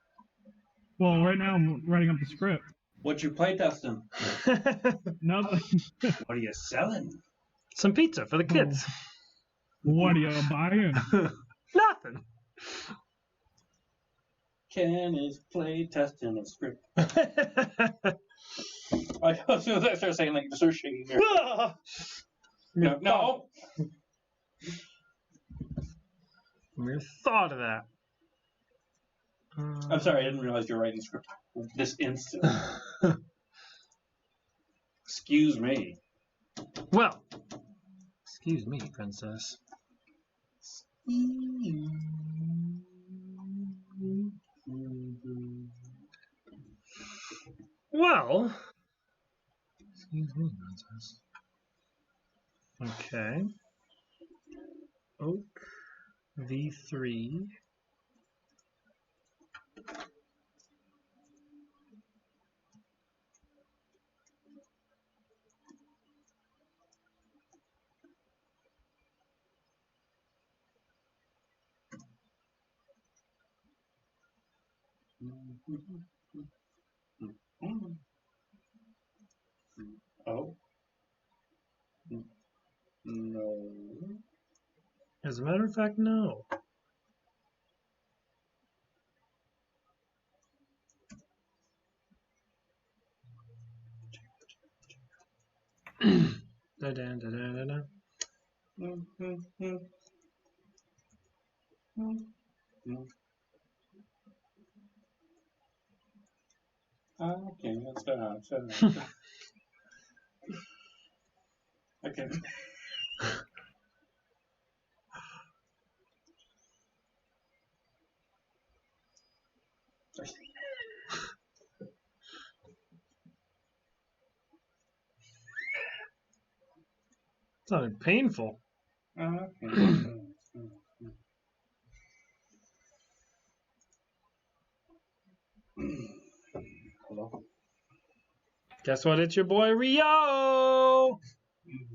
D: Well, right now I'm writing up the script.
B: What you playtesting?
D: Nothing.
B: What are you selling?
A: Some pizza for the kids.
D: What are you buying?
A: Nothing.
B: Ken is playtesting a script. I as soon as I start saying like start shaking your no.
A: Mere thought of that.
B: I'm sorry, I didn't realize you were writing script this instant. Excuse me.
A: Well, excuse me, princess. Well, excuse me, princess. Okay. Oak V3.
B: Oh. No.
A: As a matter of fact, no. Da da da da da.
B: Okay, that's fine. Okay.
A: Sounded painful.
B: Hello.
A: Guess what? It's your boy Rio.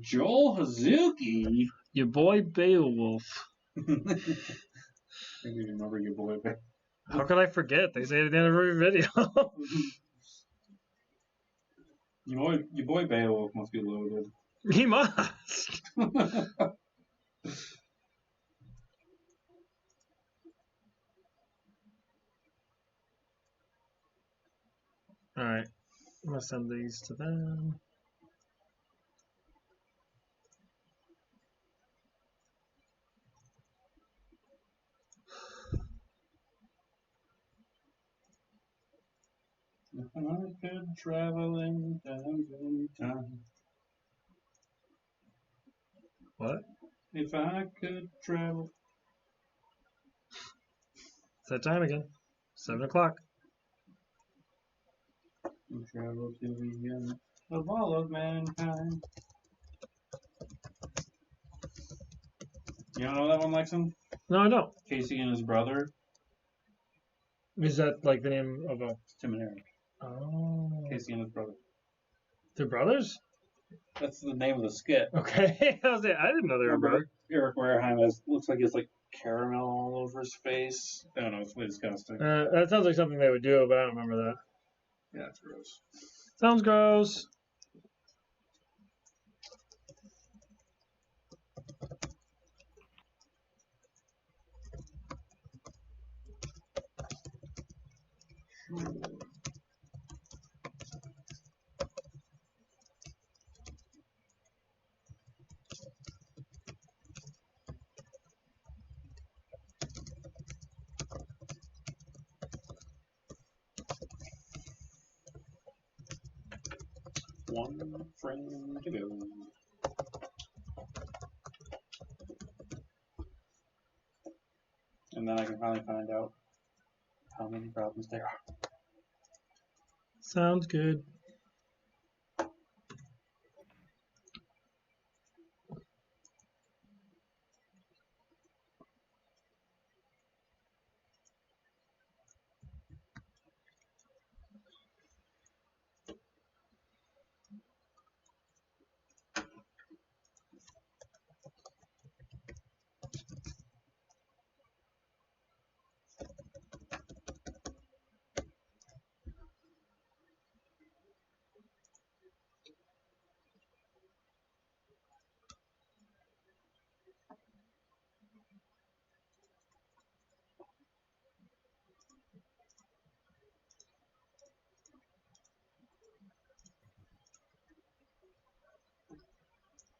B: Joel Hazuki.
A: Your boy Beowulf.
B: I remember your boy.
A: How could I forget? They say it at the end of every video.
B: Your boy Beowulf must be loaded.
A: He must. Alright. I'm going to send these to them.
B: If I could travel in time.
A: What?
B: If I could travel.
A: It's that time again. 7 o'clock.
B: We travel to the end of all of mankind. You don't know that one, Lexon?
A: No, I don't.
B: Casey and his brother.
A: Is that like the name of a?
B: Tim and Eric.
A: Oh.
B: Casey and his brother.
A: They're brothers?
B: That's the name of the skit.
A: Okay. I didn't know they were brothers.
B: Eric Wareheim looks like he has like caramel all over his face. I don't know, it's way disgusting.
A: That sounds like something they would do, but I don't remember that.
B: Yeah, it's gross.
A: Sounds gross.
B: One frame to go. And then I can finally find out how many problems there are.
A: Sounds good.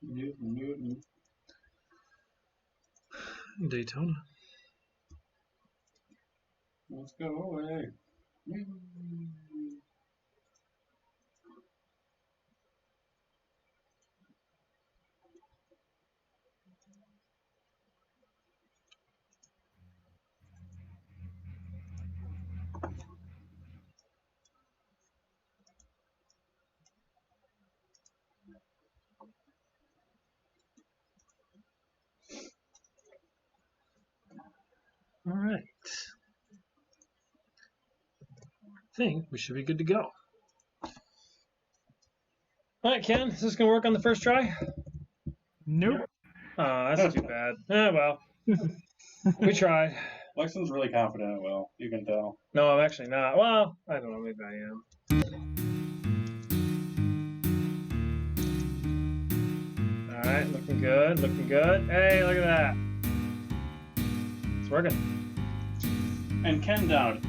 B: Newton.
A: Daytona.
B: Let's go away.
A: All right. I think we should be good to go. All right, Ken, is this going to work on the first try?
D: Nope.
A: Oh, that's too bad. Well, we tried.
B: Lexon's really confident it will. You can tell.
A: No, I'm actually not. Well, I don't know. Maybe I am. All right, looking good. Looking good. Hey, look at that. It's working.
B: And Ken
A: Ken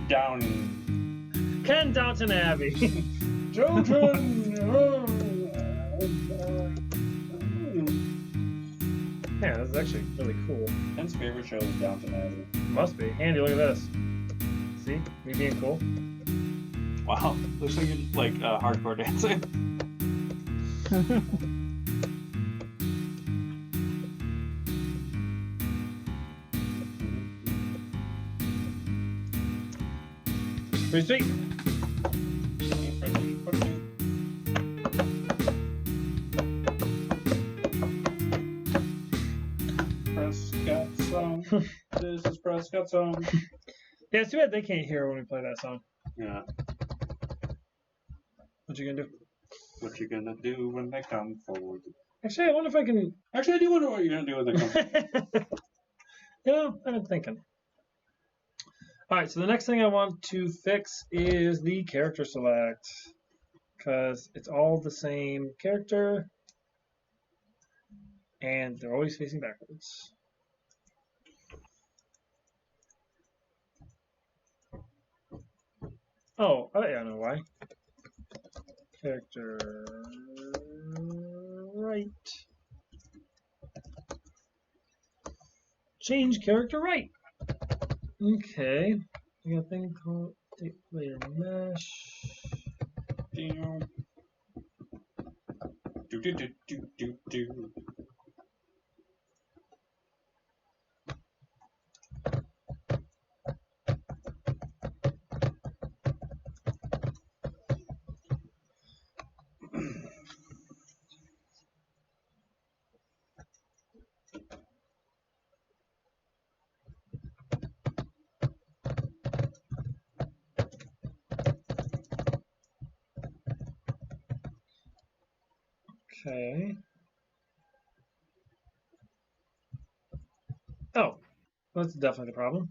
A: Downton Abbey. Downton. Yeah, this is actually really cool.
B: Ken's favorite show is Downton Abbey.
A: Must be. Andy, look at this. See? Me being cool.
B: Wow, looks like you're like hardcore dancing.
A: Pretty sweet.
B: Prescott song. This is Prescott song.
A: Yeah, it's too bad they can't hear when we play that song.
B: Yeah.
A: What you gonna do?
B: What you gonna do when they come for you?
A: Actually, I wonder if I can.
B: Actually, I do wonder what you're gonna do when they come.
A: I've been thinking. All right, so the next thing I want to fix is the character select, because it's all the same character, and they're always facing backwards. Oh, I don't know why. Character right. Change character right. Okay. I got a thing called tape layer mesh.
B: Do do do do do do.
A: Okay. Oh, that's definitely the problem.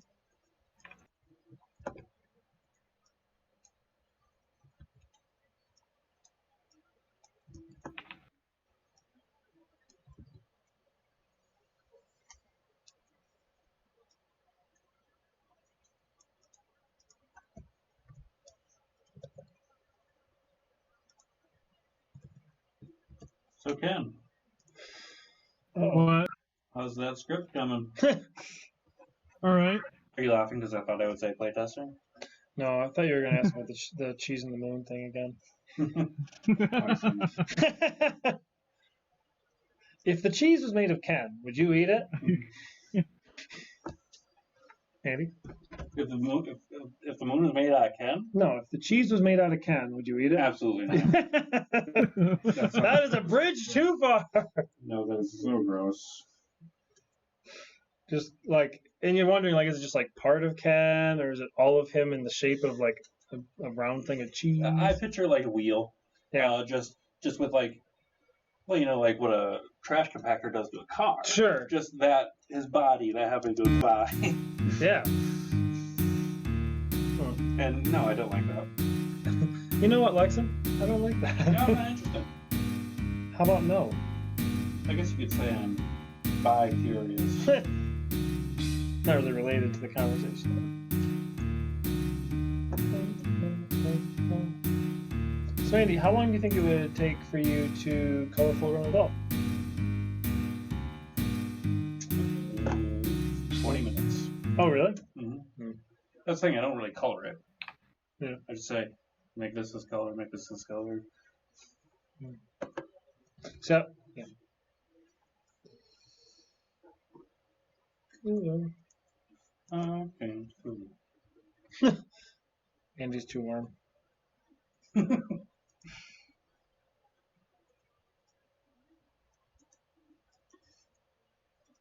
B: So Ken,
D: What?
B: how's that script coming?
D: All right.
B: Are you laughing because I thought I would say playtesting?
A: No, I thought you were going to ask about the cheese and the moon thing again.
B: Awesome.
A: If the cheese was made of Ken, would you eat it? Andy?
B: If the moon, if the moon is made out of Ken,
A: No, if the cheese was made out of Ken, would you eat it?
B: absolutely not.
A: That is a bridge too far.
B: No, that is so gross.
A: Just like, and you're wondering, like, is it just like part of Ken, or is it all of him in the shape of like a round thing of cheese?
B: I picture like a wheel.
A: Yeah.
B: Just with like, well, you know, like what a trash compactor does to a car.
A: Sure.
B: Just that his body that happened to goes by.
A: Yeah.
B: And no, I don't like that.
A: You know what, Lexan? I don't like that.
B: No, not interested.
A: How about no?
B: I guess you could say I'm bi-curious.
A: Not really related to the conversation. So Andy, how long do you think it would take for you to color full-grown adult?
B: 20 minutes.
A: Oh, really?
B: Mm-hmm. That's the thing, I don't really color it.
A: Yeah.
B: I just say, make this color, make this color.
A: So, yeah. Cool.
B: Okay, cool.
A: Andy's too warm.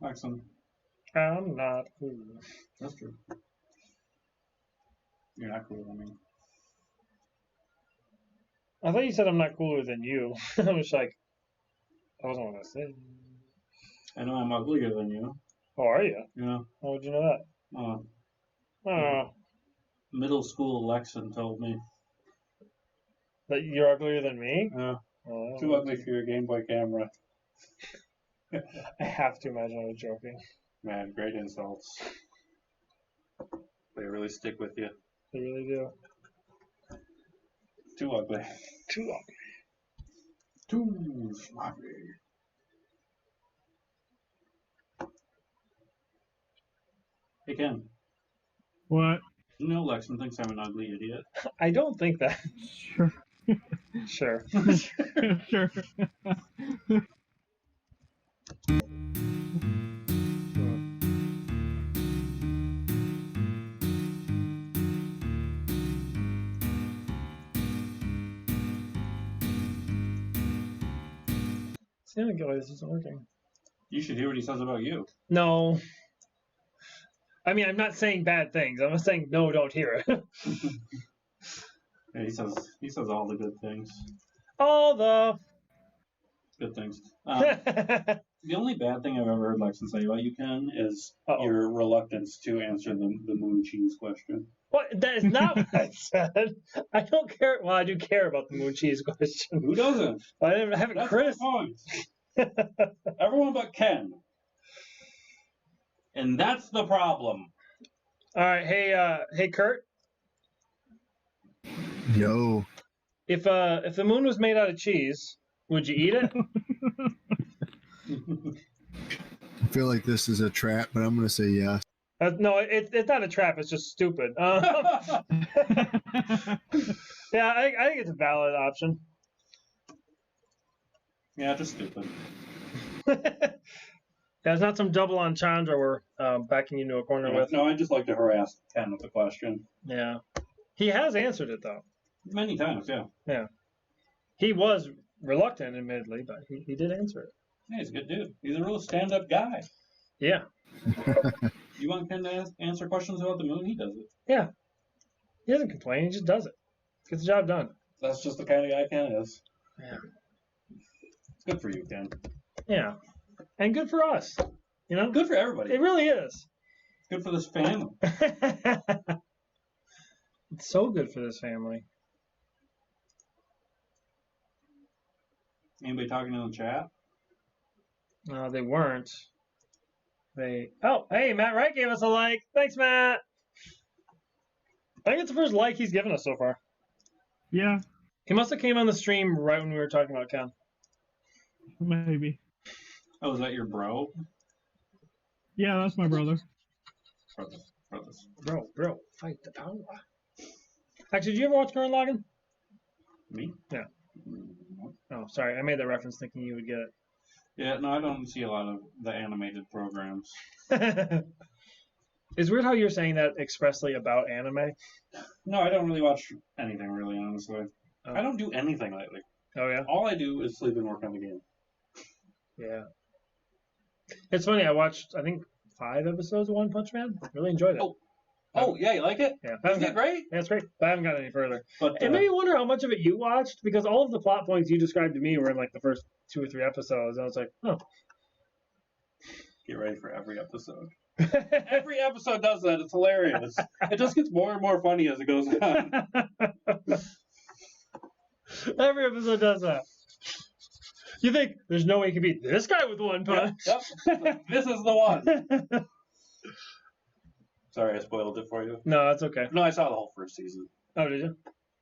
B: Excellent.
A: I'm not cool.
B: That's true. You're not cool, I mean.
A: I thought you said I'm not cooler than you. I was like, that wasn't what I said.
B: I know I'm uglier than you.
A: Oh, are you?
B: Yeah.
A: How would you know that? Oh,
B: Middle school Lexan told me.
A: that you're uglier than me? Oh,
B: Too ugly for your Game Boy camera.
A: I have to imagine I was joking.
B: Man, great insults. They really stick with you.
A: They really do.
B: Too ugly.
A: Too ugly.
B: Too sloppy. Hey Ken,
D: What?
B: you know Lexan thinks I'm an ugly idiot.
A: I don't think that.
D: Sure.
A: Sure.
D: Sure.
A: See, I think this isn't working.
B: You should hear what he says about you.
A: No. I mean, I'm not saying bad things. I'm not saying no, don't hear it.
B: Yeah, he says all the good things.
A: All the.
B: Good things. The only bad thing I've ever heard Lexan say about you, Ken, is your reluctance to answer the moon cheese question.
A: What? That is not what I said. I don't care. Well, I do care about the moon cheese question.
B: Who doesn't?
A: I haven't
B: That's
A: criticized.
B: my point. Everyone but Ken. And that's the problem.
A: All right, hey, Kurt.
E: Yo.
A: If the moon was made out of cheese, would you eat it?
E: I feel like this is a trap, but I'm going to say yes.
A: No, it's not a trap. It's just stupid. Yeah, I think it's a valid option.
B: Yeah, just stupid.
A: That's not some double entendre we're backing you into a corner with.
B: No, I just like to harass Ken with the question.
A: Yeah. He has answered it, though.
B: Many times, yeah.
A: Yeah. He was reluctant, admittedly, but he did answer it.
B: Yeah, he's a good dude. He's a real stand-up guy.
A: Yeah.
B: You want Ken to answer questions about the moon? He does it.
A: Yeah. He doesn't complain. He just does it. Gets the job done.
B: That's just the kind of guy Ken is.
A: Yeah.
B: Good for you, Ken.
A: Yeah. And good for us. You know?
B: Good for everybody.
A: It really is.
B: Good for this family.
A: It's so good for this family.
B: Anybody talking in the chat?
A: No, they weren't. Oh, hey, Matt Wright gave us a like. Thanks, Matt. I think it's the first like he's given us so far.
D: Yeah,
A: He must have came on the stream right when we were talking about Ken.
D: maybe.
B: Oh, is that your bro?
D: Yeah, that's my brother.
B: Brothers.
A: Bro, fight the power. Actually, did you ever watch Gurren Lagann?
B: Me?
A: Yeah.
B: Mm,
A: Oh, sorry. I made that reference thinking you would get
B: Yeah, no, I don't see a lot of the animated programs.
A: it. It's weird how you're saying that expressly about anime.
B: No, I don't really watch anything, really, honestly.
A: Oh.
B: I don't do anything lately.
A: Oh, yeah?
B: All I do is sleep and work on the game.
A: Yeah. It's funny. I watched, I think, 5 episodes of One Punch Man. Really enjoyed it.
B: Oh, yeah, you like it?
A: Yeah.
B: Isn't it great?
A: Yeah, it's great. But I haven't gotten any further.
B: But
A: It made me wonder how much of it you watched, because all of the plot points you described to me were in like the first 2 or 3 episodes. I was like, oh.
B: get ready for every episode. Every episode does that. It's hilarious. It just gets more and more funny as it goes on.
A: Every episode does that. You think there's no way you can beat this guy with one punch?
B: Yep. This is the one. Sorry, I spoiled it for you.
A: No, that's okay.
B: No, I saw the whole first season.
A: Oh, did you?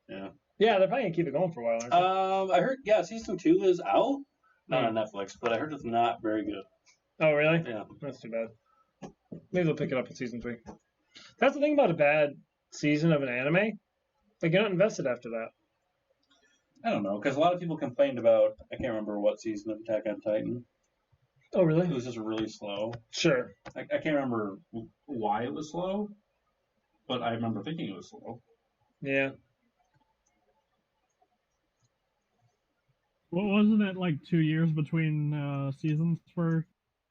B: Yeah.
A: Yeah, they're probably gonna keep it going for a while. Aren't they?
B: I heard, season 2 is out. Not on Netflix, but I heard it's not very good.
A: Oh, really?
B: Yeah.
A: That's too bad. Maybe they'll pick it up in season 3. That's the thing about a bad season of an anime. Like, you're not invested after that.
B: I don't know, because a lot of people complained about, I can't remember what season of Attack on Titan.
A: Oh, really?
B: It was just really slow.
A: Sure.
B: I can't remember why it was slow, but I remember thinking it was slow.
A: Yeah.
D: Well, wasn't it like 2 years between seasons for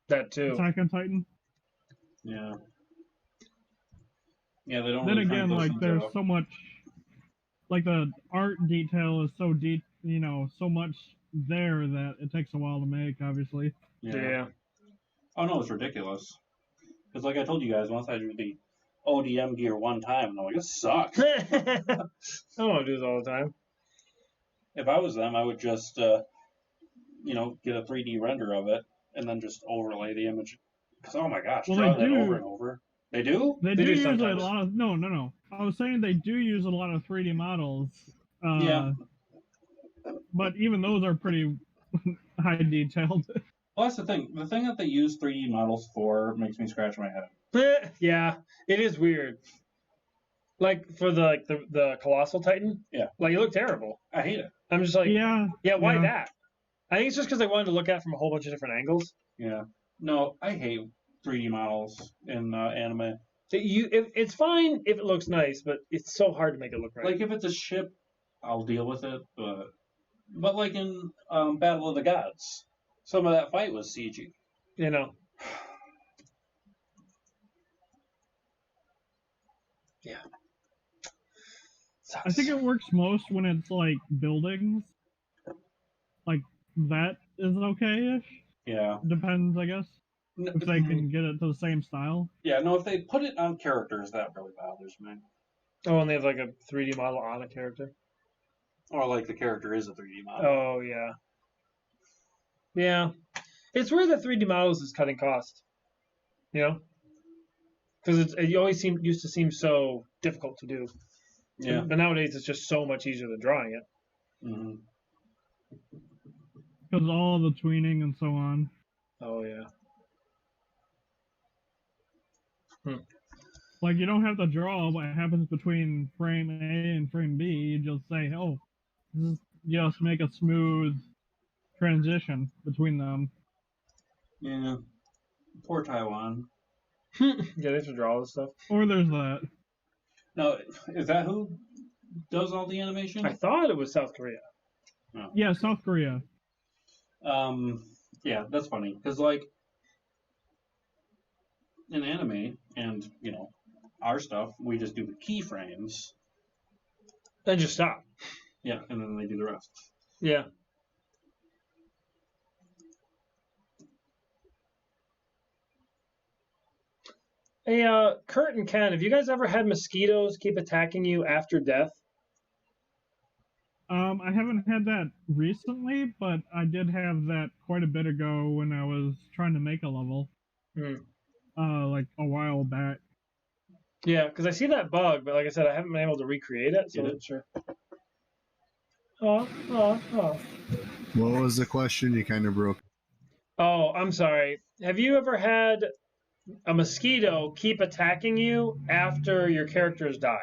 A: That too.
D: Attack on Titan?
B: Yeah. Yeah, they don't
D: Then
B: really
D: again,
B: crank those
D: like
B: things
D: there's
B: out.
D: so much, like the art detail is so deep, so much there that it takes a while to make, obviously.
A: Yeah.
B: Oh, no, it's ridiculous. Because like I told you guys, once I drew the ODM gear one time, and I'm like, this sucks.
A: I don't want to do this all the time.
B: If I was them, I would just, get a 3D render of it, and then just overlay the image. Because, oh my gosh,
D: Well,
B: draw
D: they
B: that
D: do.
B: over and over. They do?
D: They
A: They
D: do
A: do
D: use a
A: sometimes.
D: lot of no. I was saying they do use a lot of 3D models.
B: Yeah.
D: But even those are pretty high detailed.
B: Well, that's the thing. The thing that they use 3D models for makes me scratch my head.
A: Yeah, it is weird. Like for the Colossal Titan.
B: Yeah.
A: Like, it looked terrible.
B: I hate it.
A: I'm just like,
D: Yeah.
A: why
D: yeah.
A: that? I think it's just because they wanted to look at it from a whole bunch of different angles.
B: Yeah. No, I hate 3D models in anime.
A: It's fine if it looks nice, but it's so hard to make it look right.
B: Like, if it's a ship, I'll deal with it, but like in Battle of the Gods, some of that fight was CG.
A: you know. Yeah.
D: I think it works most when it's like buildings. Like that is okay-ish.
B: Yeah.
D: Depends, I guess. If they can get it to the same style.
B: Yeah, no, if they put it on characters, that really bothers me.
A: Oh, and they have like a 3D model on a character.
B: Or like the character is a 3D model.
A: Oh, yeah. Yeah. It's weird that 3D models is cutting cost. You know? Because it always used to seem so difficult to do.
B: Yeah.
A: But nowadays it's just so much easier than drawing it.
B: Mm-hmm.
D: Because all the tweening and so on.
A: Oh, yeah.
D: Like, you don't have to draw what happens between frame A and frame B. You just say, oh, just make a smooth transition between them.
B: Yeah. Poor Taiwan.
A: Yeah, they have to draw all this stuff.
D: Or there's that.
B: No, is that who does all the animation?
A: I thought it was South Korea.
B: No.
D: Yeah, South Korea.
B: Yeah, that's funny. Because, like, in anime and, our stuff, we just do the keyframes.
A: Then just stop.
B: Yeah, and then they do the rest.
A: Yeah. Hey, Kurt and Ken, have you guys ever had mosquitoes keep attacking you after death?
D: I haven't had that recently, but I did have that quite a bit ago when I was trying to make a level.
A: Hmm.
D: Like a while back.
A: Yeah, because I see that bug, but like I said, I haven't been able to recreate it, so
B: Get
A: I'm not sure. Oh.
E: What was the question? You kind of broke.
A: Oh, I'm sorry. Have you ever had a mosquito keep attacking you after your character's died?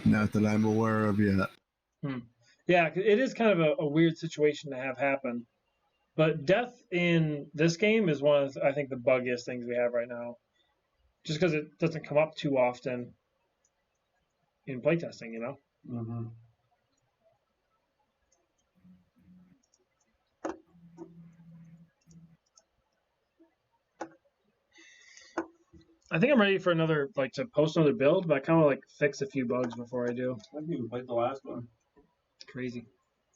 E: Not that I'm aware of yet.
A: Yeah, 'cause it is kind of a weird situation to have happen. But death in this game is one of, I think, the buggiest things we have right now. Just because it doesn't come up too often in playtesting, you know?
B: Mm-hmm.
A: I think I'm ready for another, like, to post another build, but I kind of like fix a few bugs before I do.
B: I haven't even played the last one.
A: It's crazy.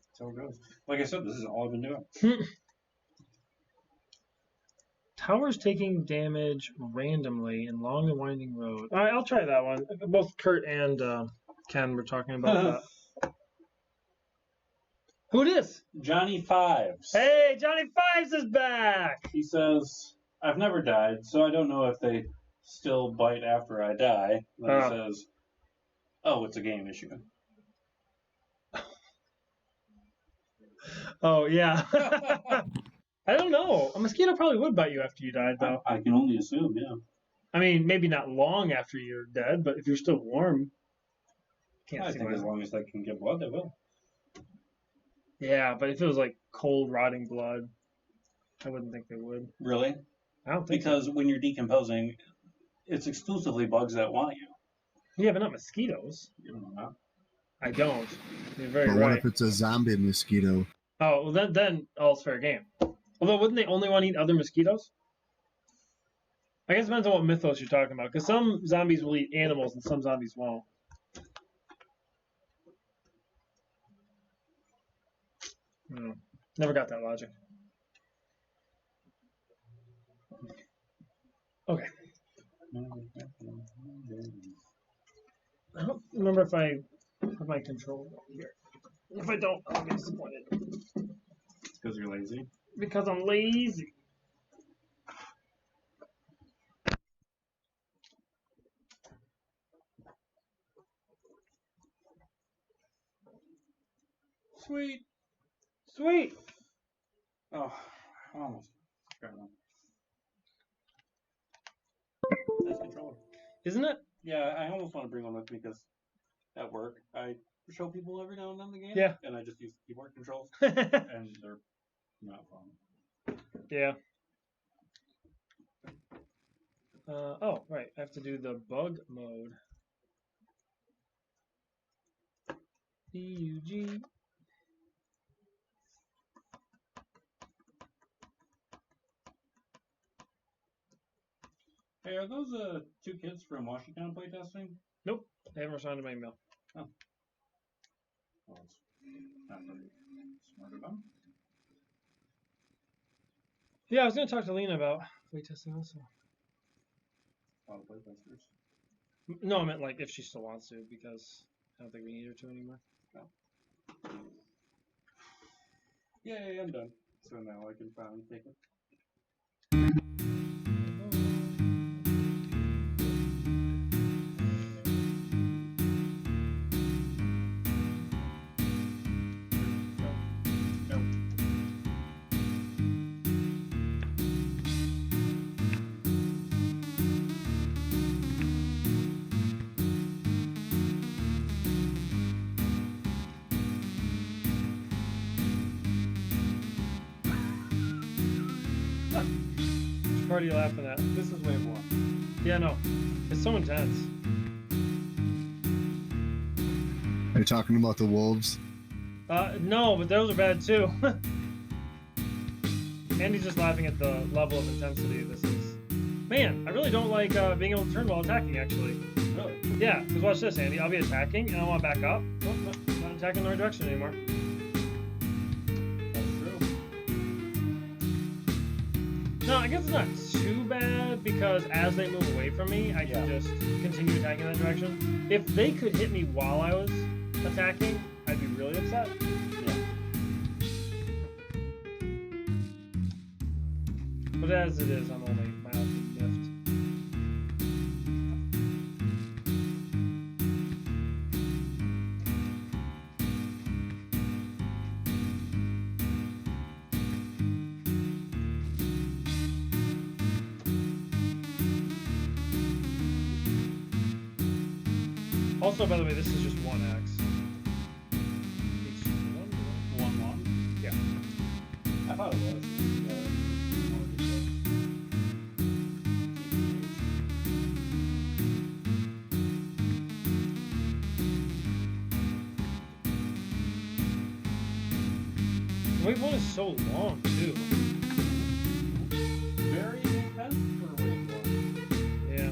B: That's how it goes. Like I said, this is all I've been doing.
A: Towers taking damage randomly in long and winding road. All right, I'll try that one. Both Kurt and Ken were talking about that. Who it is?
B: Johnny Fives.
A: Hey, Johnny Fives is back!
B: He says, I've never died, so I don't know if they still bite after I die. Then he says, oh, it's a game issue.
A: Oh, yeah. I don't know. A mosquito probably would bite you after you died, though.
B: I can only assume, yeah.
A: I mean, maybe not long after you're dead, but if you're still warm, can't
B: I
A: see
B: think
A: why
B: as
A: not.
B: long as they can get blood, they will.
A: Yeah, but if it was like cold, rotting blood, I wouldn't think they would.
B: Really?
A: I don't think
B: Because when you're decomposing, it's exclusively bugs that want you.
A: so. Yeah, but not mosquitoes.
B: You don't know that.
A: I don't. You're very
E: But what
A: right.
E: if it's a zombie mosquito?
A: Oh, well, then all's fair game. Although, wouldn't they only want to eat other mosquitoes? I guess it depends on what mythos you're talking about, because some zombies will eat animals and some zombies won't. Never got that logic. Okay. I don't remember if I have my control here. If I don't, I'll be disappointed.
B: Because you're lazy.
A: Because I'm lazy.
B: Sweet.
A: Sweet.
B: Oh, almost. Nice controller.
A: Isn't it?
B: Yeah, I almost want to bring one with me because at work I show people every now and then the game.
A: Yeah.
B: And I just use keyboard controls, and they're not fun.
A: Yeah. Oh, right. I have to do the bug mode. BUG.
B: Hey, are those two kids from Washington playtesting?
A: Nope. They haven't responded to my email.
B: Oh. Well, it's not very smart of them.
A: Yeah, I was going to talk to Lena about playtesting also.
B: A lot of playtesters.
A: No, I meant like if she still wants to, because I don't think we need her to anymore.
B: No. Yay, I'm done. So now I can finally take it.
A: Which part are you laughing at?
B: This is wave one.
A: Yeah, no. It's so intense.
E: Are you talking about the wolves?
A: No, but those are bad too. Andy's just laughing at the level of intensity this is. Man, I really don't like being able to turn while attacking, actually.
B: Really?
A: Yeah, because watch this, Andy. I'll be attacking, and I want to back up. Oh, no, not attacking in the right direction anymore.
B: That's true.
A: No, I guess it's not too bad because as they move away from me, I can just continue attacking that direction. If they could hit me while I was attacking, I'd be really upset.
B: Yeah.
A: But as it is, I'm only mildly miffed. Also, by the way, this is just one axe. It's just one.
B: One.
A: Yeah.
B: I thought it was.
A: Wave 1 is so long, too.
B: Very intense for wave 1.
A: Yeah.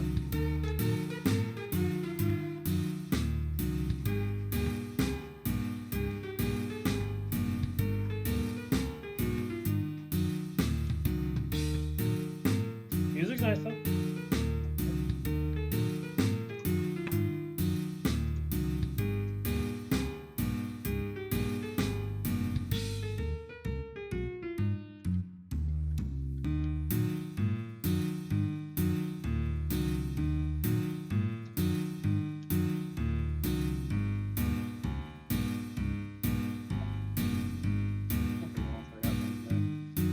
A: Music's nice, though.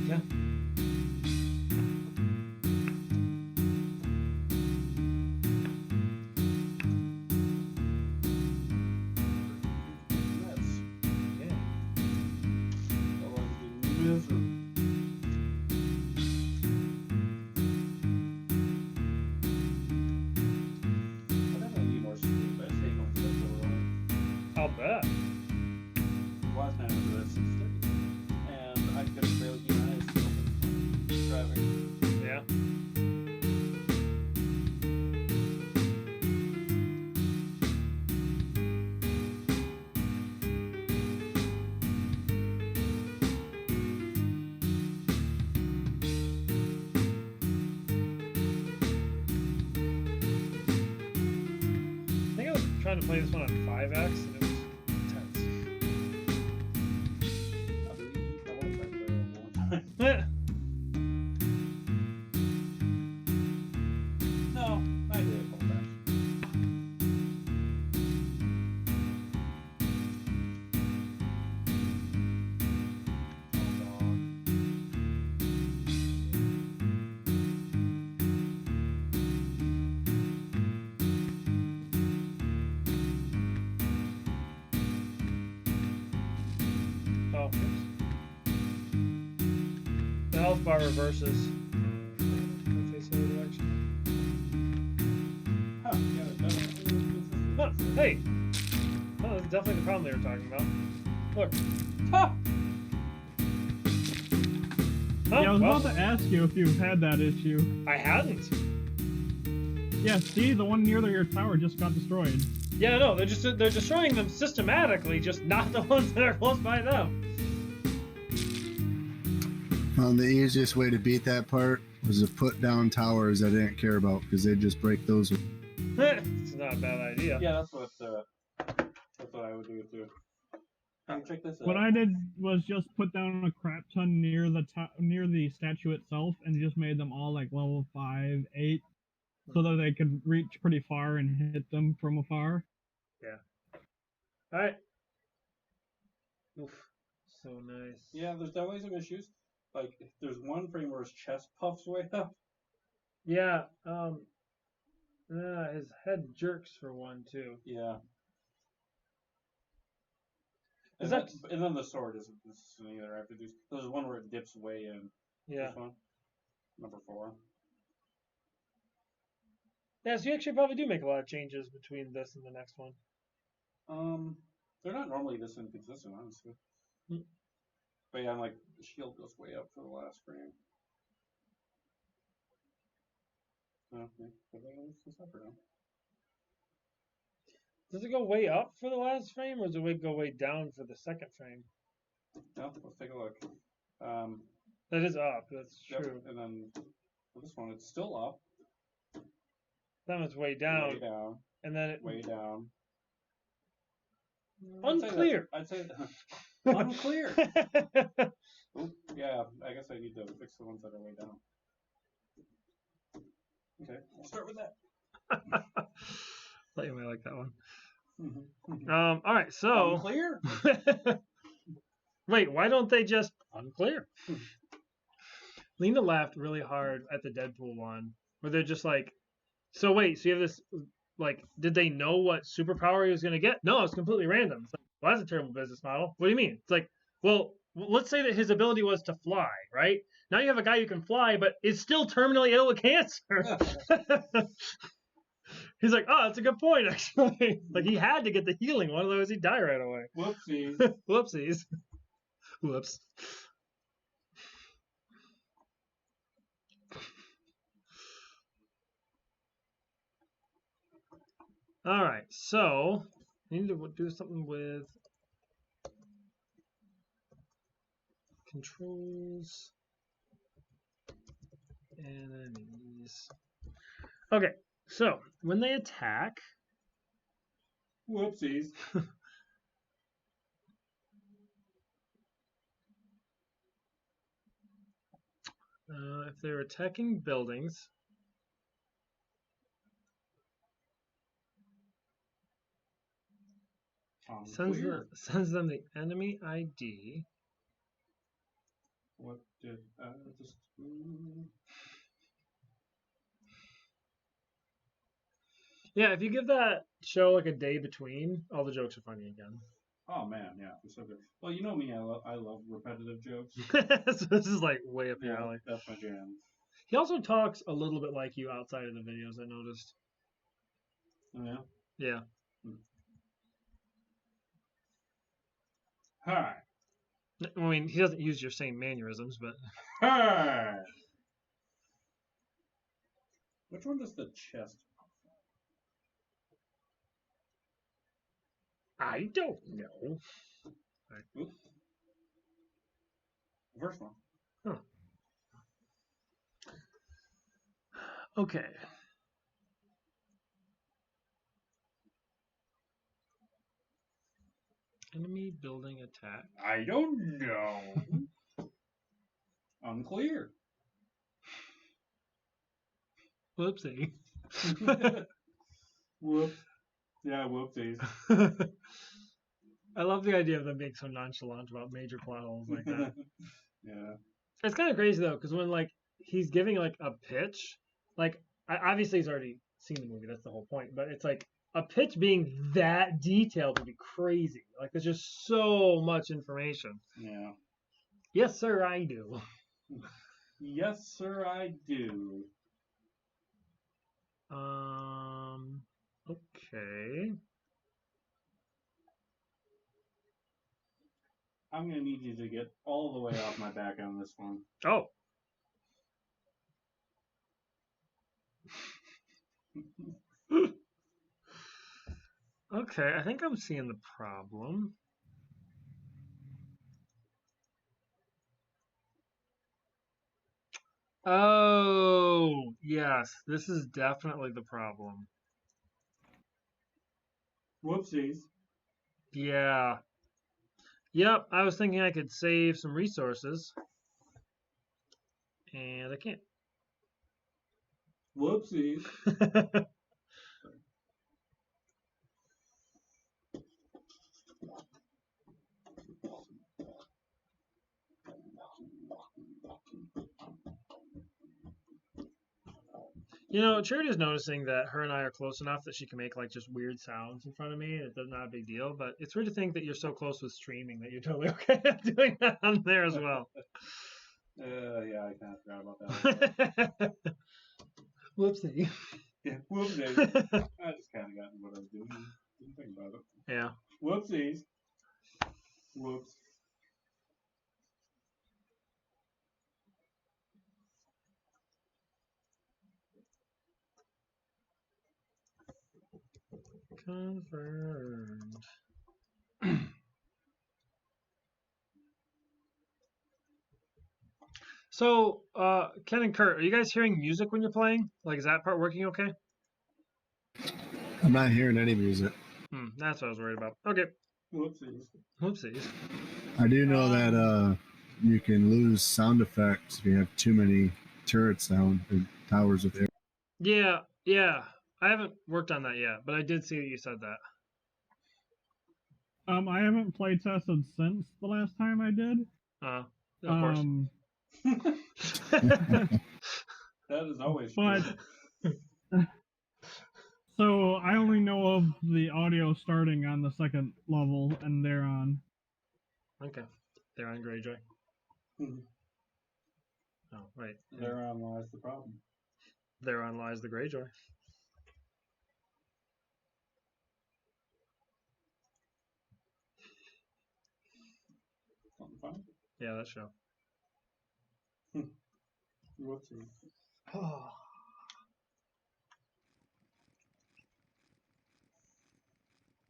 A: Yeah. Yeah. I'll bet.
B: Last night I was at 6:30, and I could barely keep my eyes open. Traffic.
A: Yeah. I think I was trying to play this one on 5x, and it was intense.
B: I believe I want to try to play it one more time.
A: Eh.
B: No, I did a couple times. Oh, dog.
A: Oh, oops. The health bar reverses. Face the other direction.
B: Huh, yeah, it doesn't.
A: Huh, hey! Oh, that's definitely the problem they were talking about. Look.
B: Huh!
A: Huh?
D: Yeah, I was
A: Well,
D: about to ask you if you've had that issue.
A: I hadn't.
D: Yeah, see, the one near your tower just got destroyed.
A: Yeah, no, they're destroying them systematically, just not the ones that are close by them.
E: The easiest way to beat that part was to put down towers I didn't care about because they'd just break those.
A: It's not a bad idea.
B: Yeah, that's what I would do too. Hey, check this out.
D: What I did was just put down a crap ton near the statue itself and just made them all like level 5, 8, so that they could reach pretty far and hit them from afar.
A: Alright. Oof. So nice.
B: Yeah, there's definitely some issues. Like, there's one frame where his chest puffs way up.
A: Yeah, his head jerks for one, too.
B: Yeah.
A: Is
B: And,
A: that-
B: and then the sword isn't either. I have to do. There's one where it dips way in.
A: Yeah.
B: This one, number 4.
A: Yeah, so you actually probably do make a lot of changes between this and the next one.
B: They're not normally this inconsistent, honestly.
A: Hmm.
B: But yeah, I'm like, the shield goes way up for the last frame. Okay, but it's up or down.
A: Does it go way up for the last frame, or does it go way down for the second frame?
B: No, let's take a look.
A: That is up. That's
B: Yep.
A: true.
B: And then for this one, it's still up.
A: That one's way down.
B: Way down.
A: And then it,
B: Way down.
A: unclear.
B: I'd say unclear. Oop, yeah, I guess I need to fix the ones that are way down. Okay, I'll start with that.
A: Thought you might like that one.
B: Mm-hmm.
A: All right, so
B: Unclear?
A: wait, why don't they just unclear? Lena laughed really hard at the Deadpool one, where they're just like, so wait, so you have this, like, did they know what superpower he was going to get? No, it's completely random. It's like, well, that's a terrible business model. What do you mean? It's like, well, let's say that his ability was to fly, right? Now you have a guy who can fly, but is still terminally ill with cancer. He's like, oh, that's a good point, actually. Like, he had to get the healing one, otherwise he'd die right away.
B: Whoopsies.
A: Whoopsies. Whoops. All right, so I need to do something with controls, enemies. Okay, so when they attack,
B: Whoopsies.
A: if they're attacking buildings, sends them the enemy ID.
B: What did I just do?
A: Yeah, if you give that show like a day between, all the jokes are funny again.
B: Oh man, yeah, it's so good. Well, you know me, I love repetitive jokes.
A: So this is like way up your alley.
B: That's my jam.
A: He also talks a little bit like you outside of the videos, I noticed.
B: Oh, yeah?
A: Yeah.
B: Hi.
A: I mean, he doesn't use your same mannerisms, but
B: Hi. Which one does the chest?
A: I don't know.
B: Oop. The first one.
A: Huh. Okay. Enemy building attack.
B: I don't know. Unclear.
A: Whoopsie.
B: Whoops. Yeah, whoopsies.
A: I love the idea of them being so nonchalant about major plot holes like that.
B: Yeah.
A: It's kind of crazy though, because when like he's giving like a pitch, like obviously he's already seen the movie. That's the whole point. But it's like a pitch being that detailed would be crazy. Like there's just so much information.
B: Yeah.
A: Yes, sir, I do.
B: Yes, sir, I do.
A: Okay.
B: I'm gonna need you to get all the way off my back on this one.
A: Oh. Okay, I think I'm seeing the problem. Oh, yes, this is definitely the problem.
B: Whoopsies.
A: Yeah. Yep, I was thinking I could save some resources. And I can't.
B: Whoopsies.
A: You know, Charity's noticing that her and I are close enough that she can make like just weird sounds in front of me. It's not a big deal, but it's weird to think that you're so close with streaming that you're totally okay at doing that on there as well.
B: Yeah, I kind of forgot about that.
A: Whoopsie.
B: Yeah, whoopsies. I just kind of got what I was doing. Didn't think about it.
A: Yeah.
B: Whoopsies. Whoops.
A: Confirmed. So, Ken and Kurt, are you guys hearing music when you're playing? Like, is that part working okay?
E: I'm not hearing any music.
A: That's what I was worried about. Okay.
B: Whoopsies.
A: Oopsies.
E: I do know that you can lose sound effects if you have too many turrets down or towers with air.
A: Yeah. I haven't worked on that yet, but I did see that you said that.
D: I haven't play tested since the last time I did.
A: Of course.
B: That is always
D: But
B: true.
D: so I only know of the audio starting on the second level and thereon.
A: Okay. They're on Greyjoy.
B: Mhm.
A: Oh, right.
B: Thereon lies the problem.
A: Thereon lies the Greyjoy.
B: Something funny?
A: Yeah, that show.
B: Whoopsies.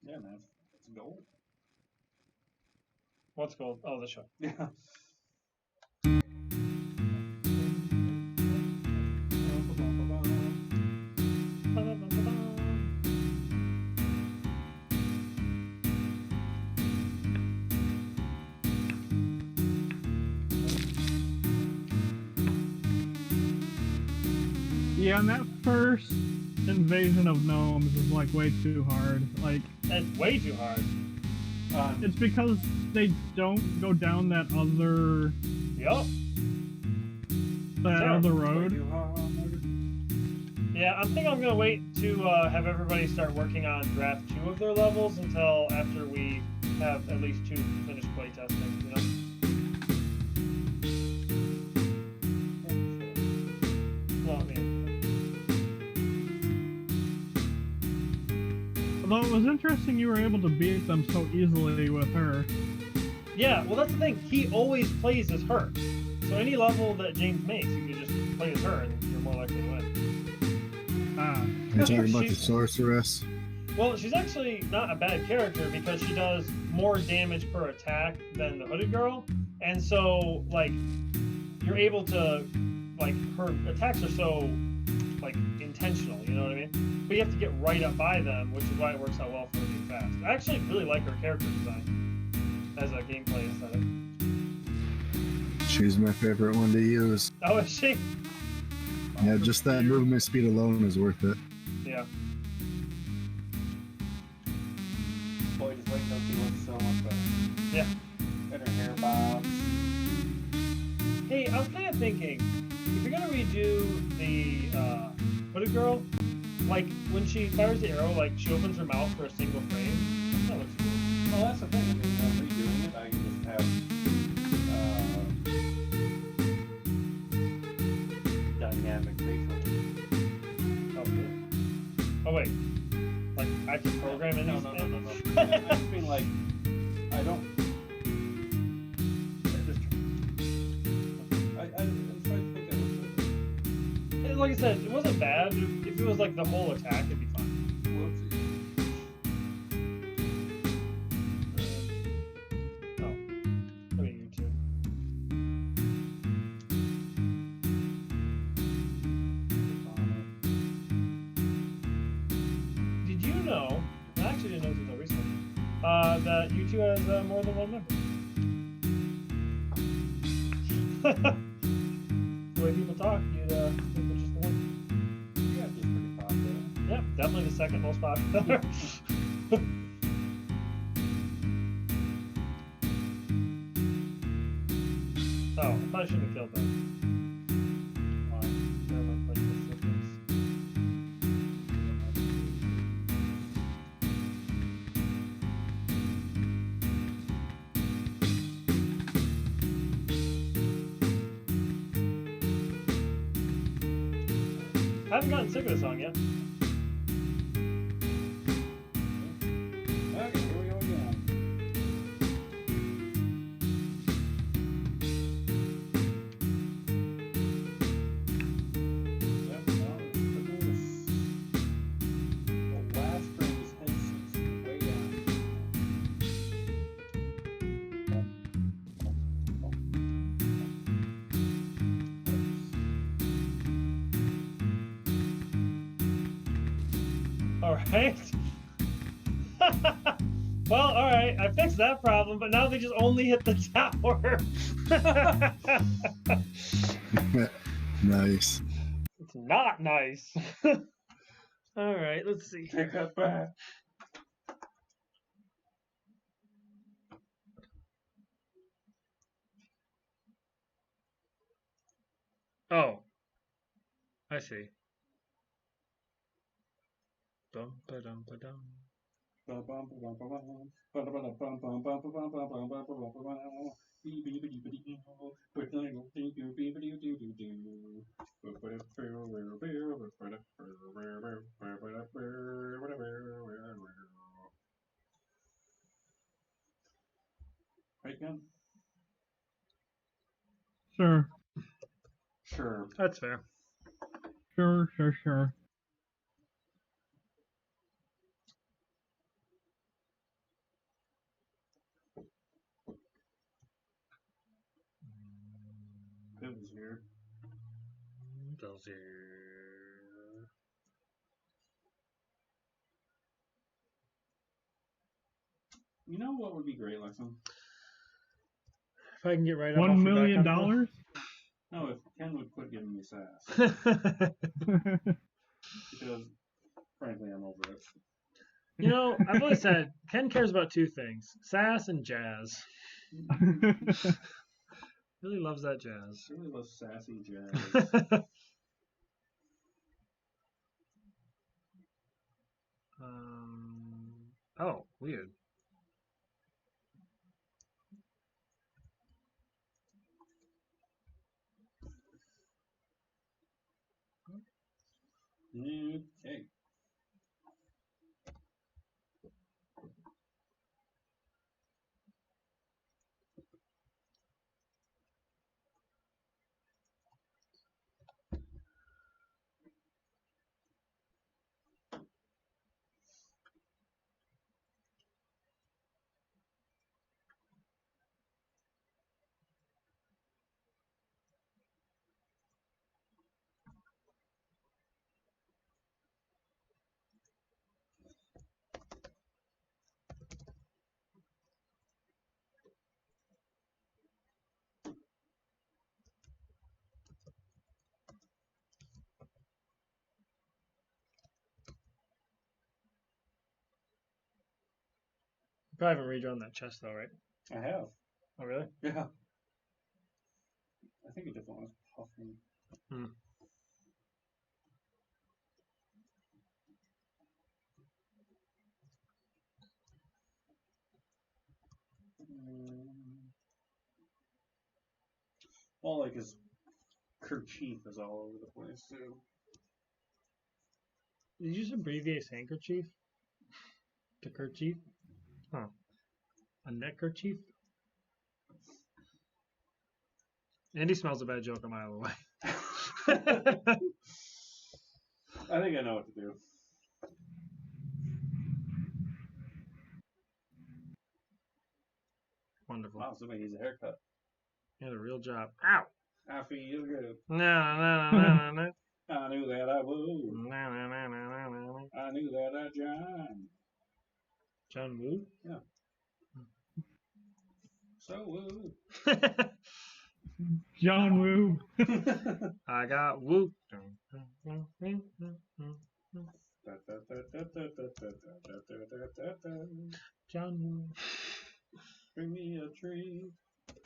B: Yeah, man. It's gold.
A: What's gold? Oh, the show.
B: Yeah.
D: Yeah, and that first invasion of gnomes is like way too hard. Like,
A: That's way too hard.
D: it's because they don't go down that other
A: Yup.
D: other road.
A: Yeah, I think I'm gonna wait to have everybody start working on draft 2 of their levels until after we have at least 2 finished playtesting, you know? Well, I mean,
D: Although it was interesting you were able to beat them so easily with her.
A: yeah, well, that's the thing. He always plays as her. So any level that James makes, you can just play as her and you're more likely to win.
E: You're talking about the sorceress?
A: Well, she's actually not a bad character because she does more damage per attack than the Hooded Girl. And so, like, you're able to, like, her attacks are so, like, intentional, you know what I mean? But you have to get right up by them, which is why it works out well for her being fast. I actually really like her character design as a gameplay aesthetic.
E: She's my favorite one to use.
A: Oh, is she?
E: Yeah, just that movement speed alone is worth it.
A: Yeah.
B: Boy, just wait till she looks so much better.
A: Yeah.
B: And her hair bobs.
A: Hey, I was kind of thinking, if you're gonna redo the Hooded Girl, like when she fires the arrow, like she opens her mouth for a single frame. That looks cool.
B: Well, that's the thing. I mean, I'm redoing it. I can just have dynamic facial.
A: Oh, really? Oh wait, like I can program in.
B: No. I just mean like, I don't. I'm trying to think of it.
A: Like I said, it wasn't bad. If it was like the whole attack, it'd be fine. Oh, I mean YouTube. Did you know? I actually didn't know this until recently. That YouTube has more than one member. The way people talk, you'd think it's just the one.
B: Yeah, just pretty popular.
A: Yep, definitely the second most popular. Oh, I probably shouldn't have killed them. Why? They're like the sickness. I haven't gotten sick of the song yet.
B: Okay, here we go again. Yep, well, it's the news. The last frame is head way down.
A: All right. Well, all right. I fixed that problem, but now they just only hit the tower.
E: Nice.
A: It's not nice. All right. Let's see.
B: Take that back.
A: Oh, I see. Dum ba dum ba dum.
B: Right again?
D: Sure.
B: Sure.
A: That's fair.
D: Sure.
B: It was here.
A: Goes here.
B: You know what would be great, Lexum?
A: If I can get right up,
D: $1
A: I'll
D: million?
B: No, if Ken would quit giving me sass. Because, frankly, I'm over it.
A: You know, I've always said Ken cares about two things: sass and jazz. Really loves that jazz.
B: Really love sassy jazz.
A: Oh, weird.
B: Okay.
A: You probably haven't redrawn that chest though, right?
B: I have.
A: Oh, really?
B: Yeah. I think a different one's puffing. Well, like his kerchief is all over the place too.
A: Did you just abbreviate handkerchief to kerchief? Huh. A neckerchief? Andy smells a bad joke a mile away.
B: I think I know what to do.
A: Wonderful.
B: Wow, somebody needs a haircut.
A: You had a real job. Ow!
B: I feel good.
A: No.
B: I knew that I would.
A: No.
B: I knew that I John.
A: John Woo?
B: Yeah. So woo.
D: John Woo.
A: I got Woo. John Woo.
B: Bring me a tree.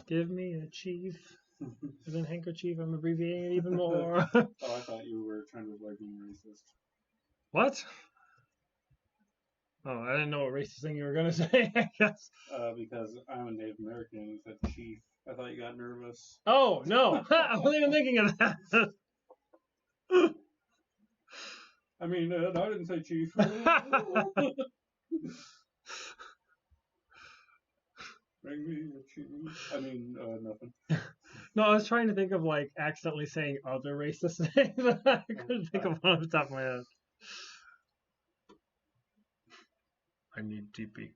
A: Give me a chief. And then handkerchief, I'm abbreviating it even more.
B: Oh, I thought you were trying to avoid being racist.
A: What? Oh, I didn't know what racist thing you were gonna say, I guess.
B: Because I'm a Native American and you said chief. I thought you got nervous.
A: Oh, no. I wasn't even thinking of that.
B: I mean, I didn't say chief. Bring me a chief. I mean, nothing.
A: No, I was trying to think of like accidentally saying other racist things. I couldn't think of one off the top of my head. I need TP.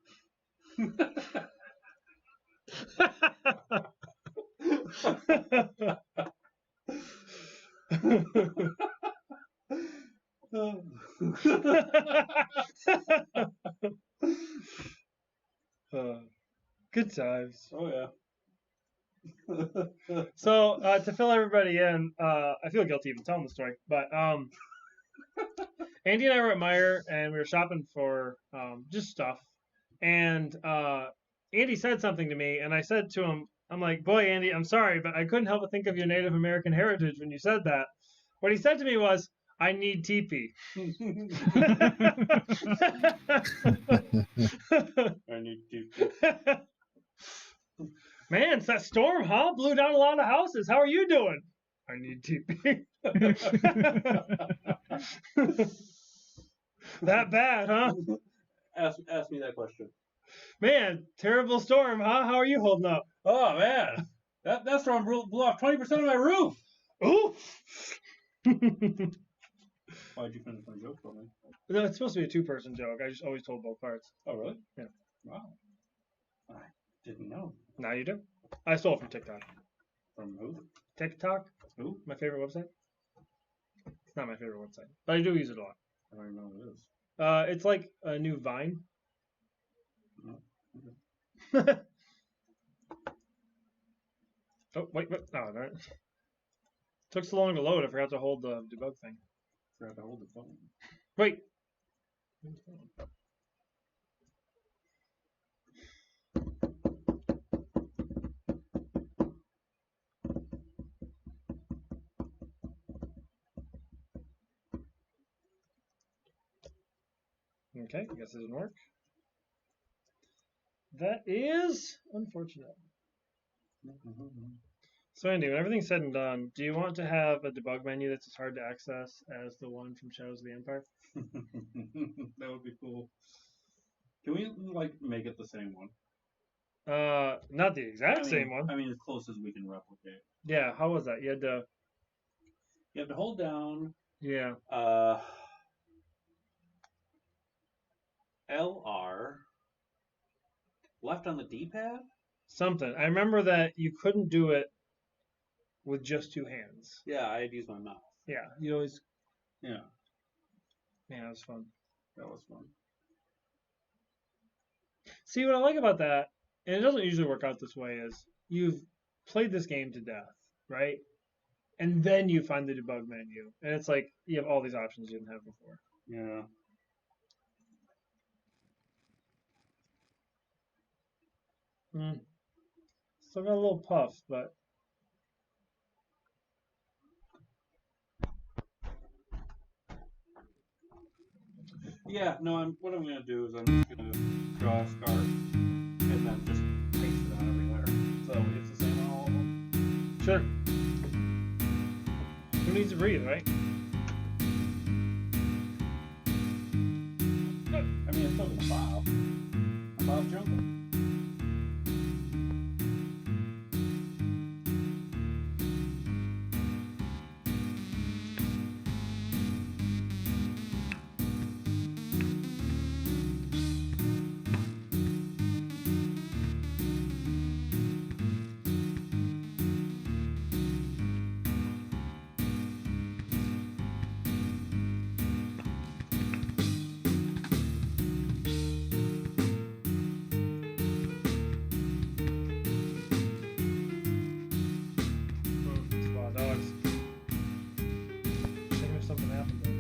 A: Good times.
B: Oh yeah.
A: So to fill everybody in, I feel guilty even telling the story, but Andy and I were at Meyer and we were shopping for just stuff, and Andy said something to me, and I said to him, "I'm like, boy, Andy, I'm sorry, but I couldn't help but think of your Native American heritage when you said that." What he said to me was, "I need teepee."
B: I need to.
A: Man, it's that storm, huh? Blew down a lot of houses. How are you doing? I need TP. That bad, huh?
B: Ask me that question.
A: Man, terrible storm, huh? How are you holding up?
B: Oh man, that storm blew off 20% of my roof.
A: Ooh.
B: Why'd you finish my joke for me?
A: No, it's supposed to be a two-person joke. I just always told both parts.
B: Oh really?
A: Yeah.
B: Wow. I didn't know.
A: Now you do. I stole it from TikTok.
B: From who?
A: TikTok?
B: Who?
A: My favorite website. It's not my favorite website, but I do use it a lot.
B: I don't even know what it is.
A: It's like a new Vine.
B: No.
A: Oh, wait. Oh, darn it. Took so long to load, I forgot to hold the debug thing.
B: Forgot to hold the phone.
A: Wait. Okay, I guess it didn't work. That is unfortunate. So Andy, when everything's said and done, do you want to have a debug menu that's as hard to access as the one from Shadows of the Empire?
B: That would be cool. Can we like make it the same one?
A: Not the exact same one.
B: I mean, as close as we can replicate.
A: Yeah, how was that? You had to.
B: You have to hold down.
A: Yeah.
B: LR. Left on the D-pad.
A: Something. I remember that you couldn't do it with just two hands.
B: Yeah, I had used my mouth.
A: Yeah, you always.
B: Yeah,
A: Man, it was fun.
B: that was fun.
A: See, what I like about that, and it doesn't usually work out this way, is you've played this game to death, right? And then you find the debug menu, and it's like you have all these options you didn't have before.
B: Yeah.
A: Still got a little puff, but
B: Yeah, no, what I'm going to do is I'm just going to draw a scarf and then just paste it on everywhere. So it's the same on all of them.
A: sure. Who needs to breathe, right?
B: I mean, it's still going to bob. Bob jungle.
A: It's a lot of dogs. Shame if something happened though.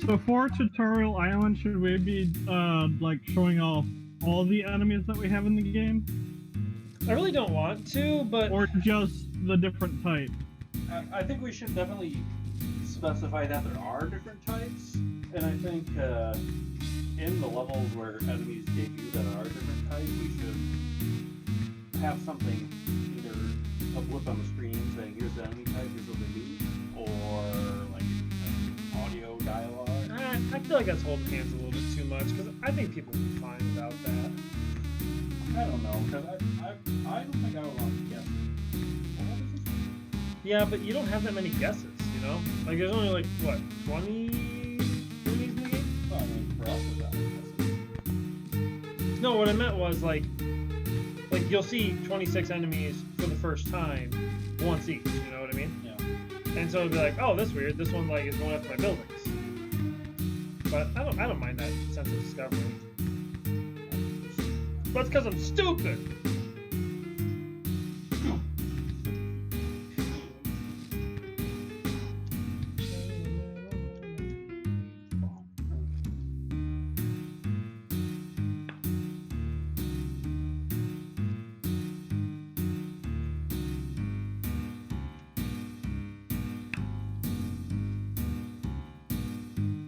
D: So for Tutorial Island, should we be like showing off all the enemies that we have in the game,
A: I really don't want to, but
D: or just the different types?
B: I think we should definitely specify that there are different types, and I think in the levels where enemies debut that are different types, we should have something, either a blip on the screen saying here's the enemy type, here's what they do, or like an audio dialogue.
A: I feel like that's holding hands a little bit too much because I think people would be fine without that.
B: I don't know, because I don't think I would want to guess. What is this?
A: Yeah, but you don't have that many guesses, you know? Like, there's only like, what, 20 enemies in the game?
B: Well, I mean, for us, it's not impressive.
A: No, what I meant was, like you'll see 26 enemies for the first time, once each, you know what I mean?
B: Yeah.
A: And so it'll be like, oh, that's weird. This one, like, is going after my buildings. But I don't mind that sense of discovery. That's because I'm stupid!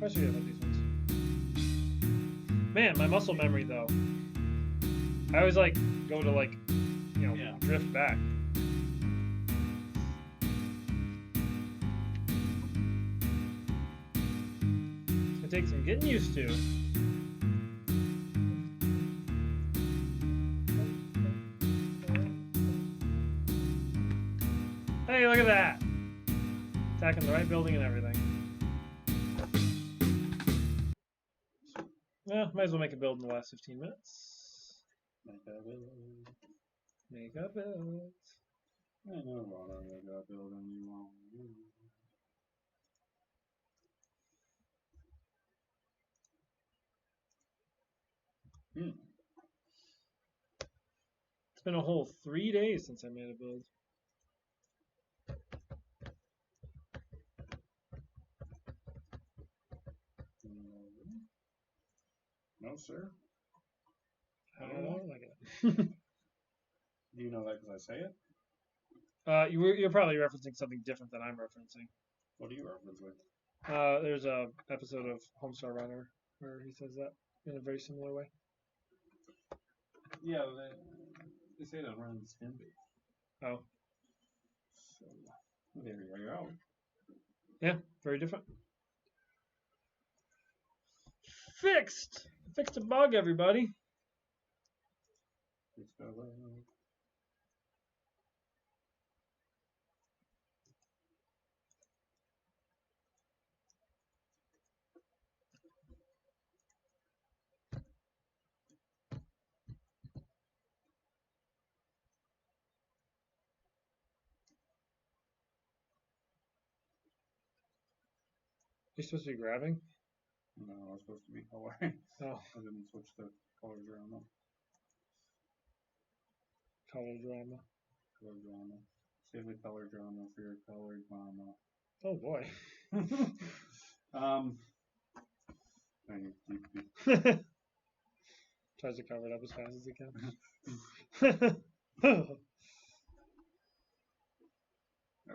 A: I should about these ones. Man, my muscle memory though. I always like go to like, you know,
B: Yeah.
A: drift back. It's gonna take some getting used to. Hey, look at that! Attacking the right building and everything. Yeah, might as well make a build in the last 15 minutes.
B: Make a build.
A: Make a build.
B: I know what I got building you want.
A: It's been a whole 3 days since I made a build.
B: No, sir.
A: I don't like it.
B: Do you know that because I say it?
A: You're probably referencing something different than I'm referencing.
B: What do you reference with?
A: There's a episode of Homestar Runner where he says that in a very similar way.
B: Yeah, they say that runs skin bait.
A: Oh,
B: So, there you go.
A: yeah, very different. Fixed! Fixed a bug, everybody. You're supposed to be grabbing?
B: No, I was supposed to be coloring.
A: Oh,
B: I didn't switch the color drama.
A: color drama.
B: Color drama. Save the color drama for your color drama.
A: Oh boy.
B: I need to
A: Tries to cover it up as fast as he can.
B: I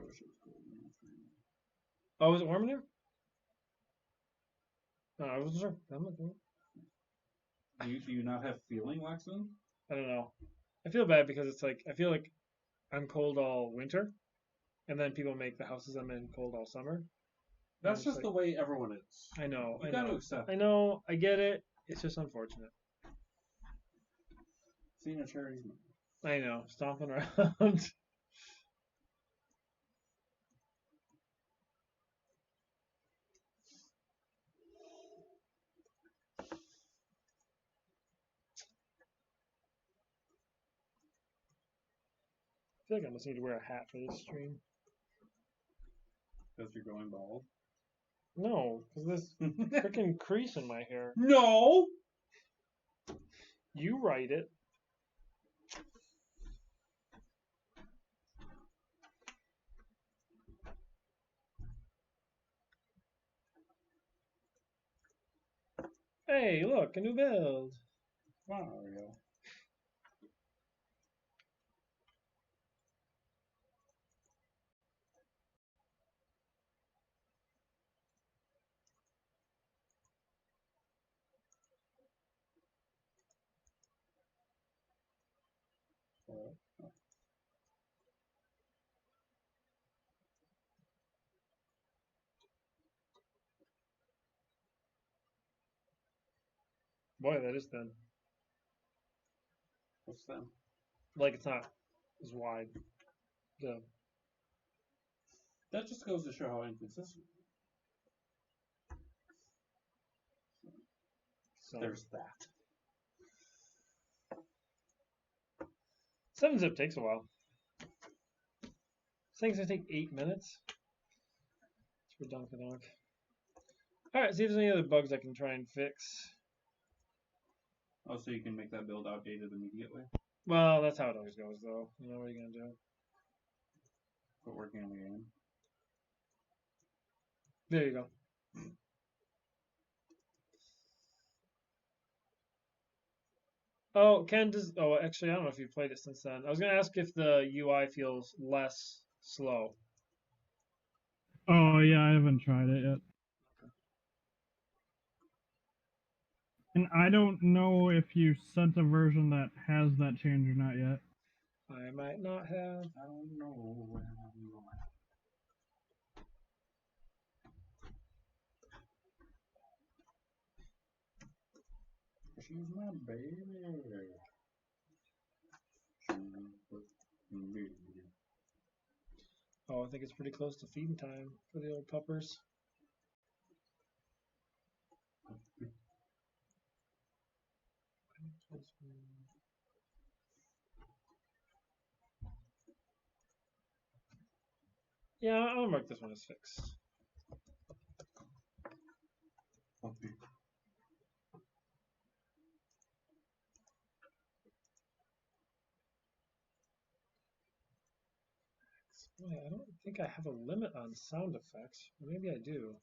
B: wish it was cold.
A: Oh, is it warm in here? No, I wasn't sure. I'm not doing it.
B: Do you not have feeling, Laxton?
A: I don't know. I feel bad because it's like I feel like I'm cold all winter, and then people make the houses I'm in cold all summer.
B: That's
A: it's
B: just
A: like-
B: the way everyone is.
A: I know.
B: You
A: I
B: got to
A: know.
B: accept
A: I
B: it.
A: know. I get it. It's just unfortunate.
B: Seeing a cherry's mouth.
A: I know. Stomping around. I feel like I must need to wear a hat for this stream.
B: Because you're going bald.
A: No, because this freaking crease in my hair.
B: No!
A: You write it. Hey, look, a new build.
B: Wow, there we go.
A: Boy, that is thin.
B: What's that?
A: Like it's not as wide. The
B: That just goes to show how inconsistent.
A: So
B: There's that.
A: 7-zip takes a while. This thing's gonna take 8 minutes. It's for Donkadonk. Alright, see if there's any other bugs I can try and fix.
B: Oh, so you can make that build outdated immediately?
A: Well, that's how it always goes, though. You know, what are you gonna do?
B: Quit working on the game.
A: There you go. Oh, Ken does. Oh, actually, I don't know if you've played it since then. I was gonna ask if the UI feels less slow.
D: Oh yeah, I haven't tried it yet. And I don't know if you sent a version that has that change or not yet.
A: I might not have.
B: I don't know where I'm going. She's my baby.
A: Oh, I think it's pretty close to feeding time for the old puppers. Yeah, I'll mark this one as fixed. Boy, I don't think I have a limit on sound effects. Maybe I do.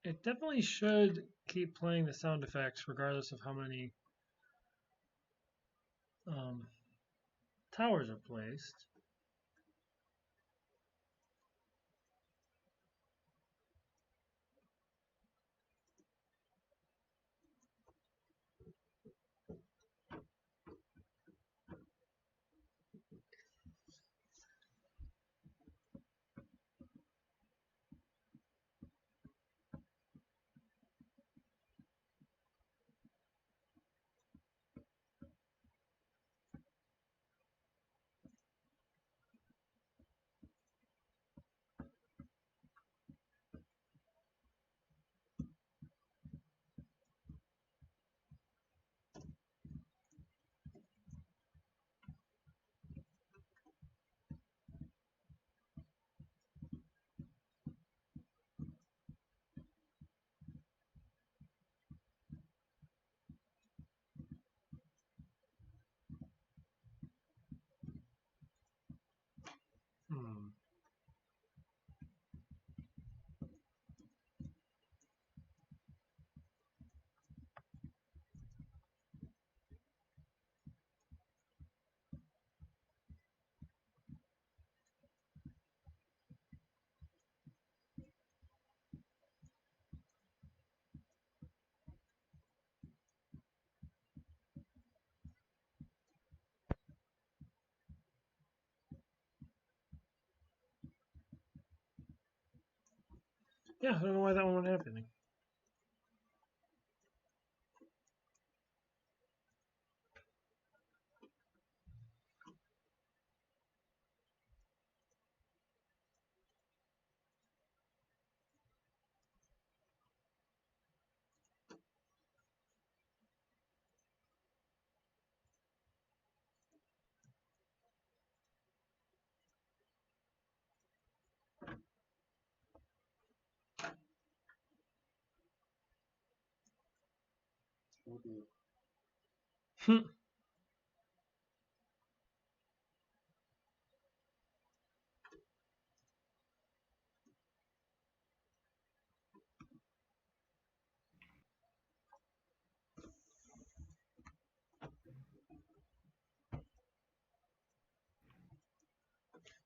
A: It definitely should keep playing the sound effects regardless of how many towers are placed. Hmm. Yeah, I don't know why that one wasn't happening.
B: Oh dear.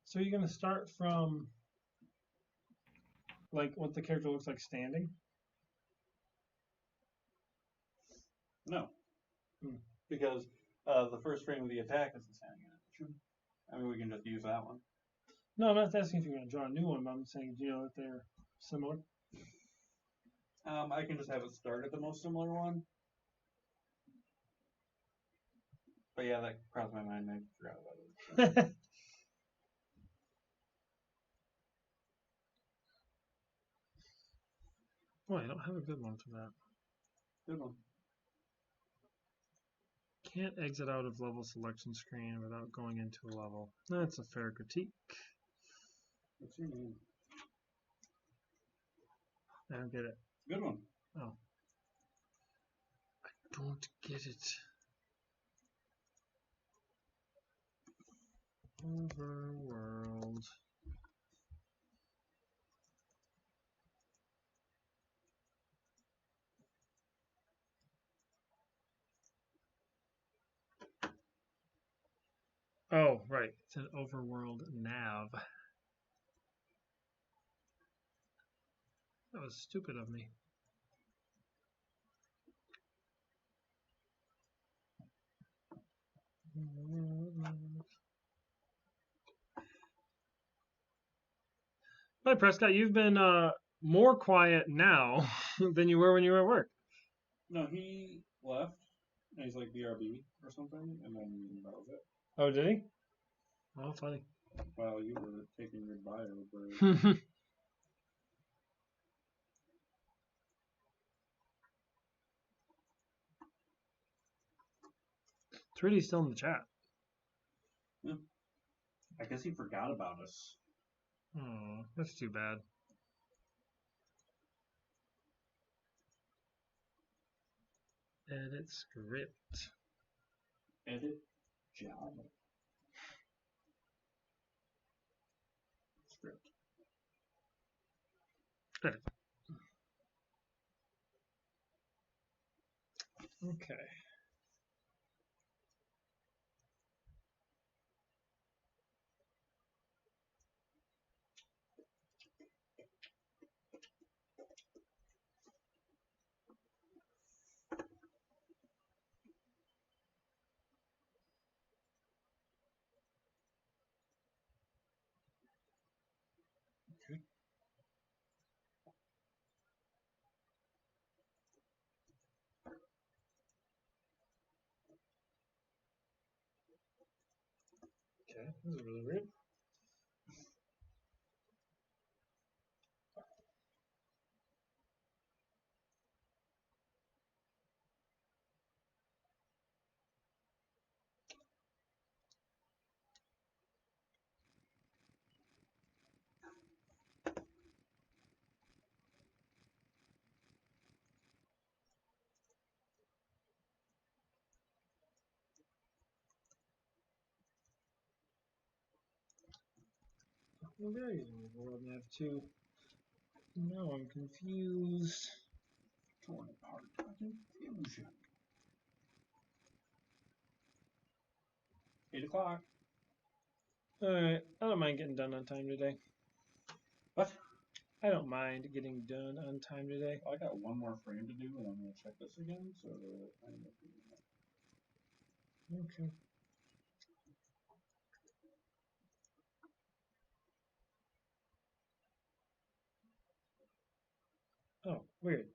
A: So you're gonna start from like what the character looks like standing?
B: No.
A: Hmm.
B: Because the first frame of the attack is the standing animation. I mean, we can just use that one.
A: No, I'm not asking if you're gonna draw a new one, but I'm saying, do you know that they're similar?
B: I can just have it start at the most similar one. But yeah, that crossed my mind. I forgot about it.
A: Boy, I don't have a good one for that.
B: Good one.
A: Can't exit out of level selection screen without going into a level. That's a fair critique.
B: What's your name?
A: I don't get it.
B: Good one.
A: Oh. I don't get it. Overworld. Oh, right. It's an overworld nav. That was stupid of me. Hi, Prescott. You've been more quiet now than you were when you were at work.
B: No, he left. And he's like BRB or something, and then that was it.
A: Oh, did he? Oh, funny.
B: While you were taking your bio break.
A: Trudy's still in the chat.
B: Yeah. I guess he forgot about us.
A: Oh, that's too bad. Edit script.
B: Edit Java. Script.
A: Edit. Okay. Okay, this is really weird. Well, there is a world nav too. Now I'm confused.
B: Torn apart by confusion. 8 o'clock.
A: Alright, I don't mind getting done on time today.
B: What?
A: I don't mind getting done on time today.
B: I got one more frame to do, and I'm going to check this again, so I'm going to do that.
A: Okay. Oh, weird.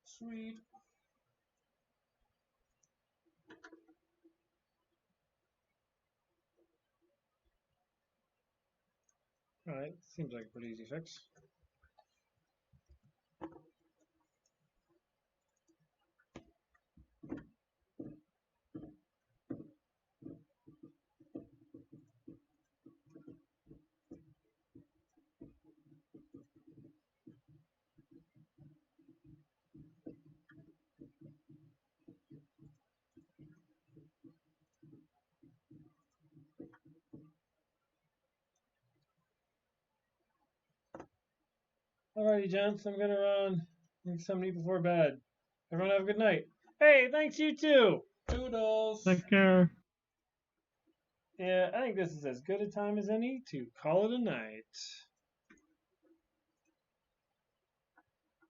B: Sweet.
A: Alright, seems like a pretty easy fix. Alrighty, gents, I'm gonna run. Make something to eat before bed. Everyone have a good night. Hey, thanks you too.
B: Toodles.
D: Take care.
A: Yeah, I think this is as good a time as any to call it a night.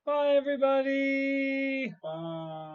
A: Bye, everybody.
B: Bye.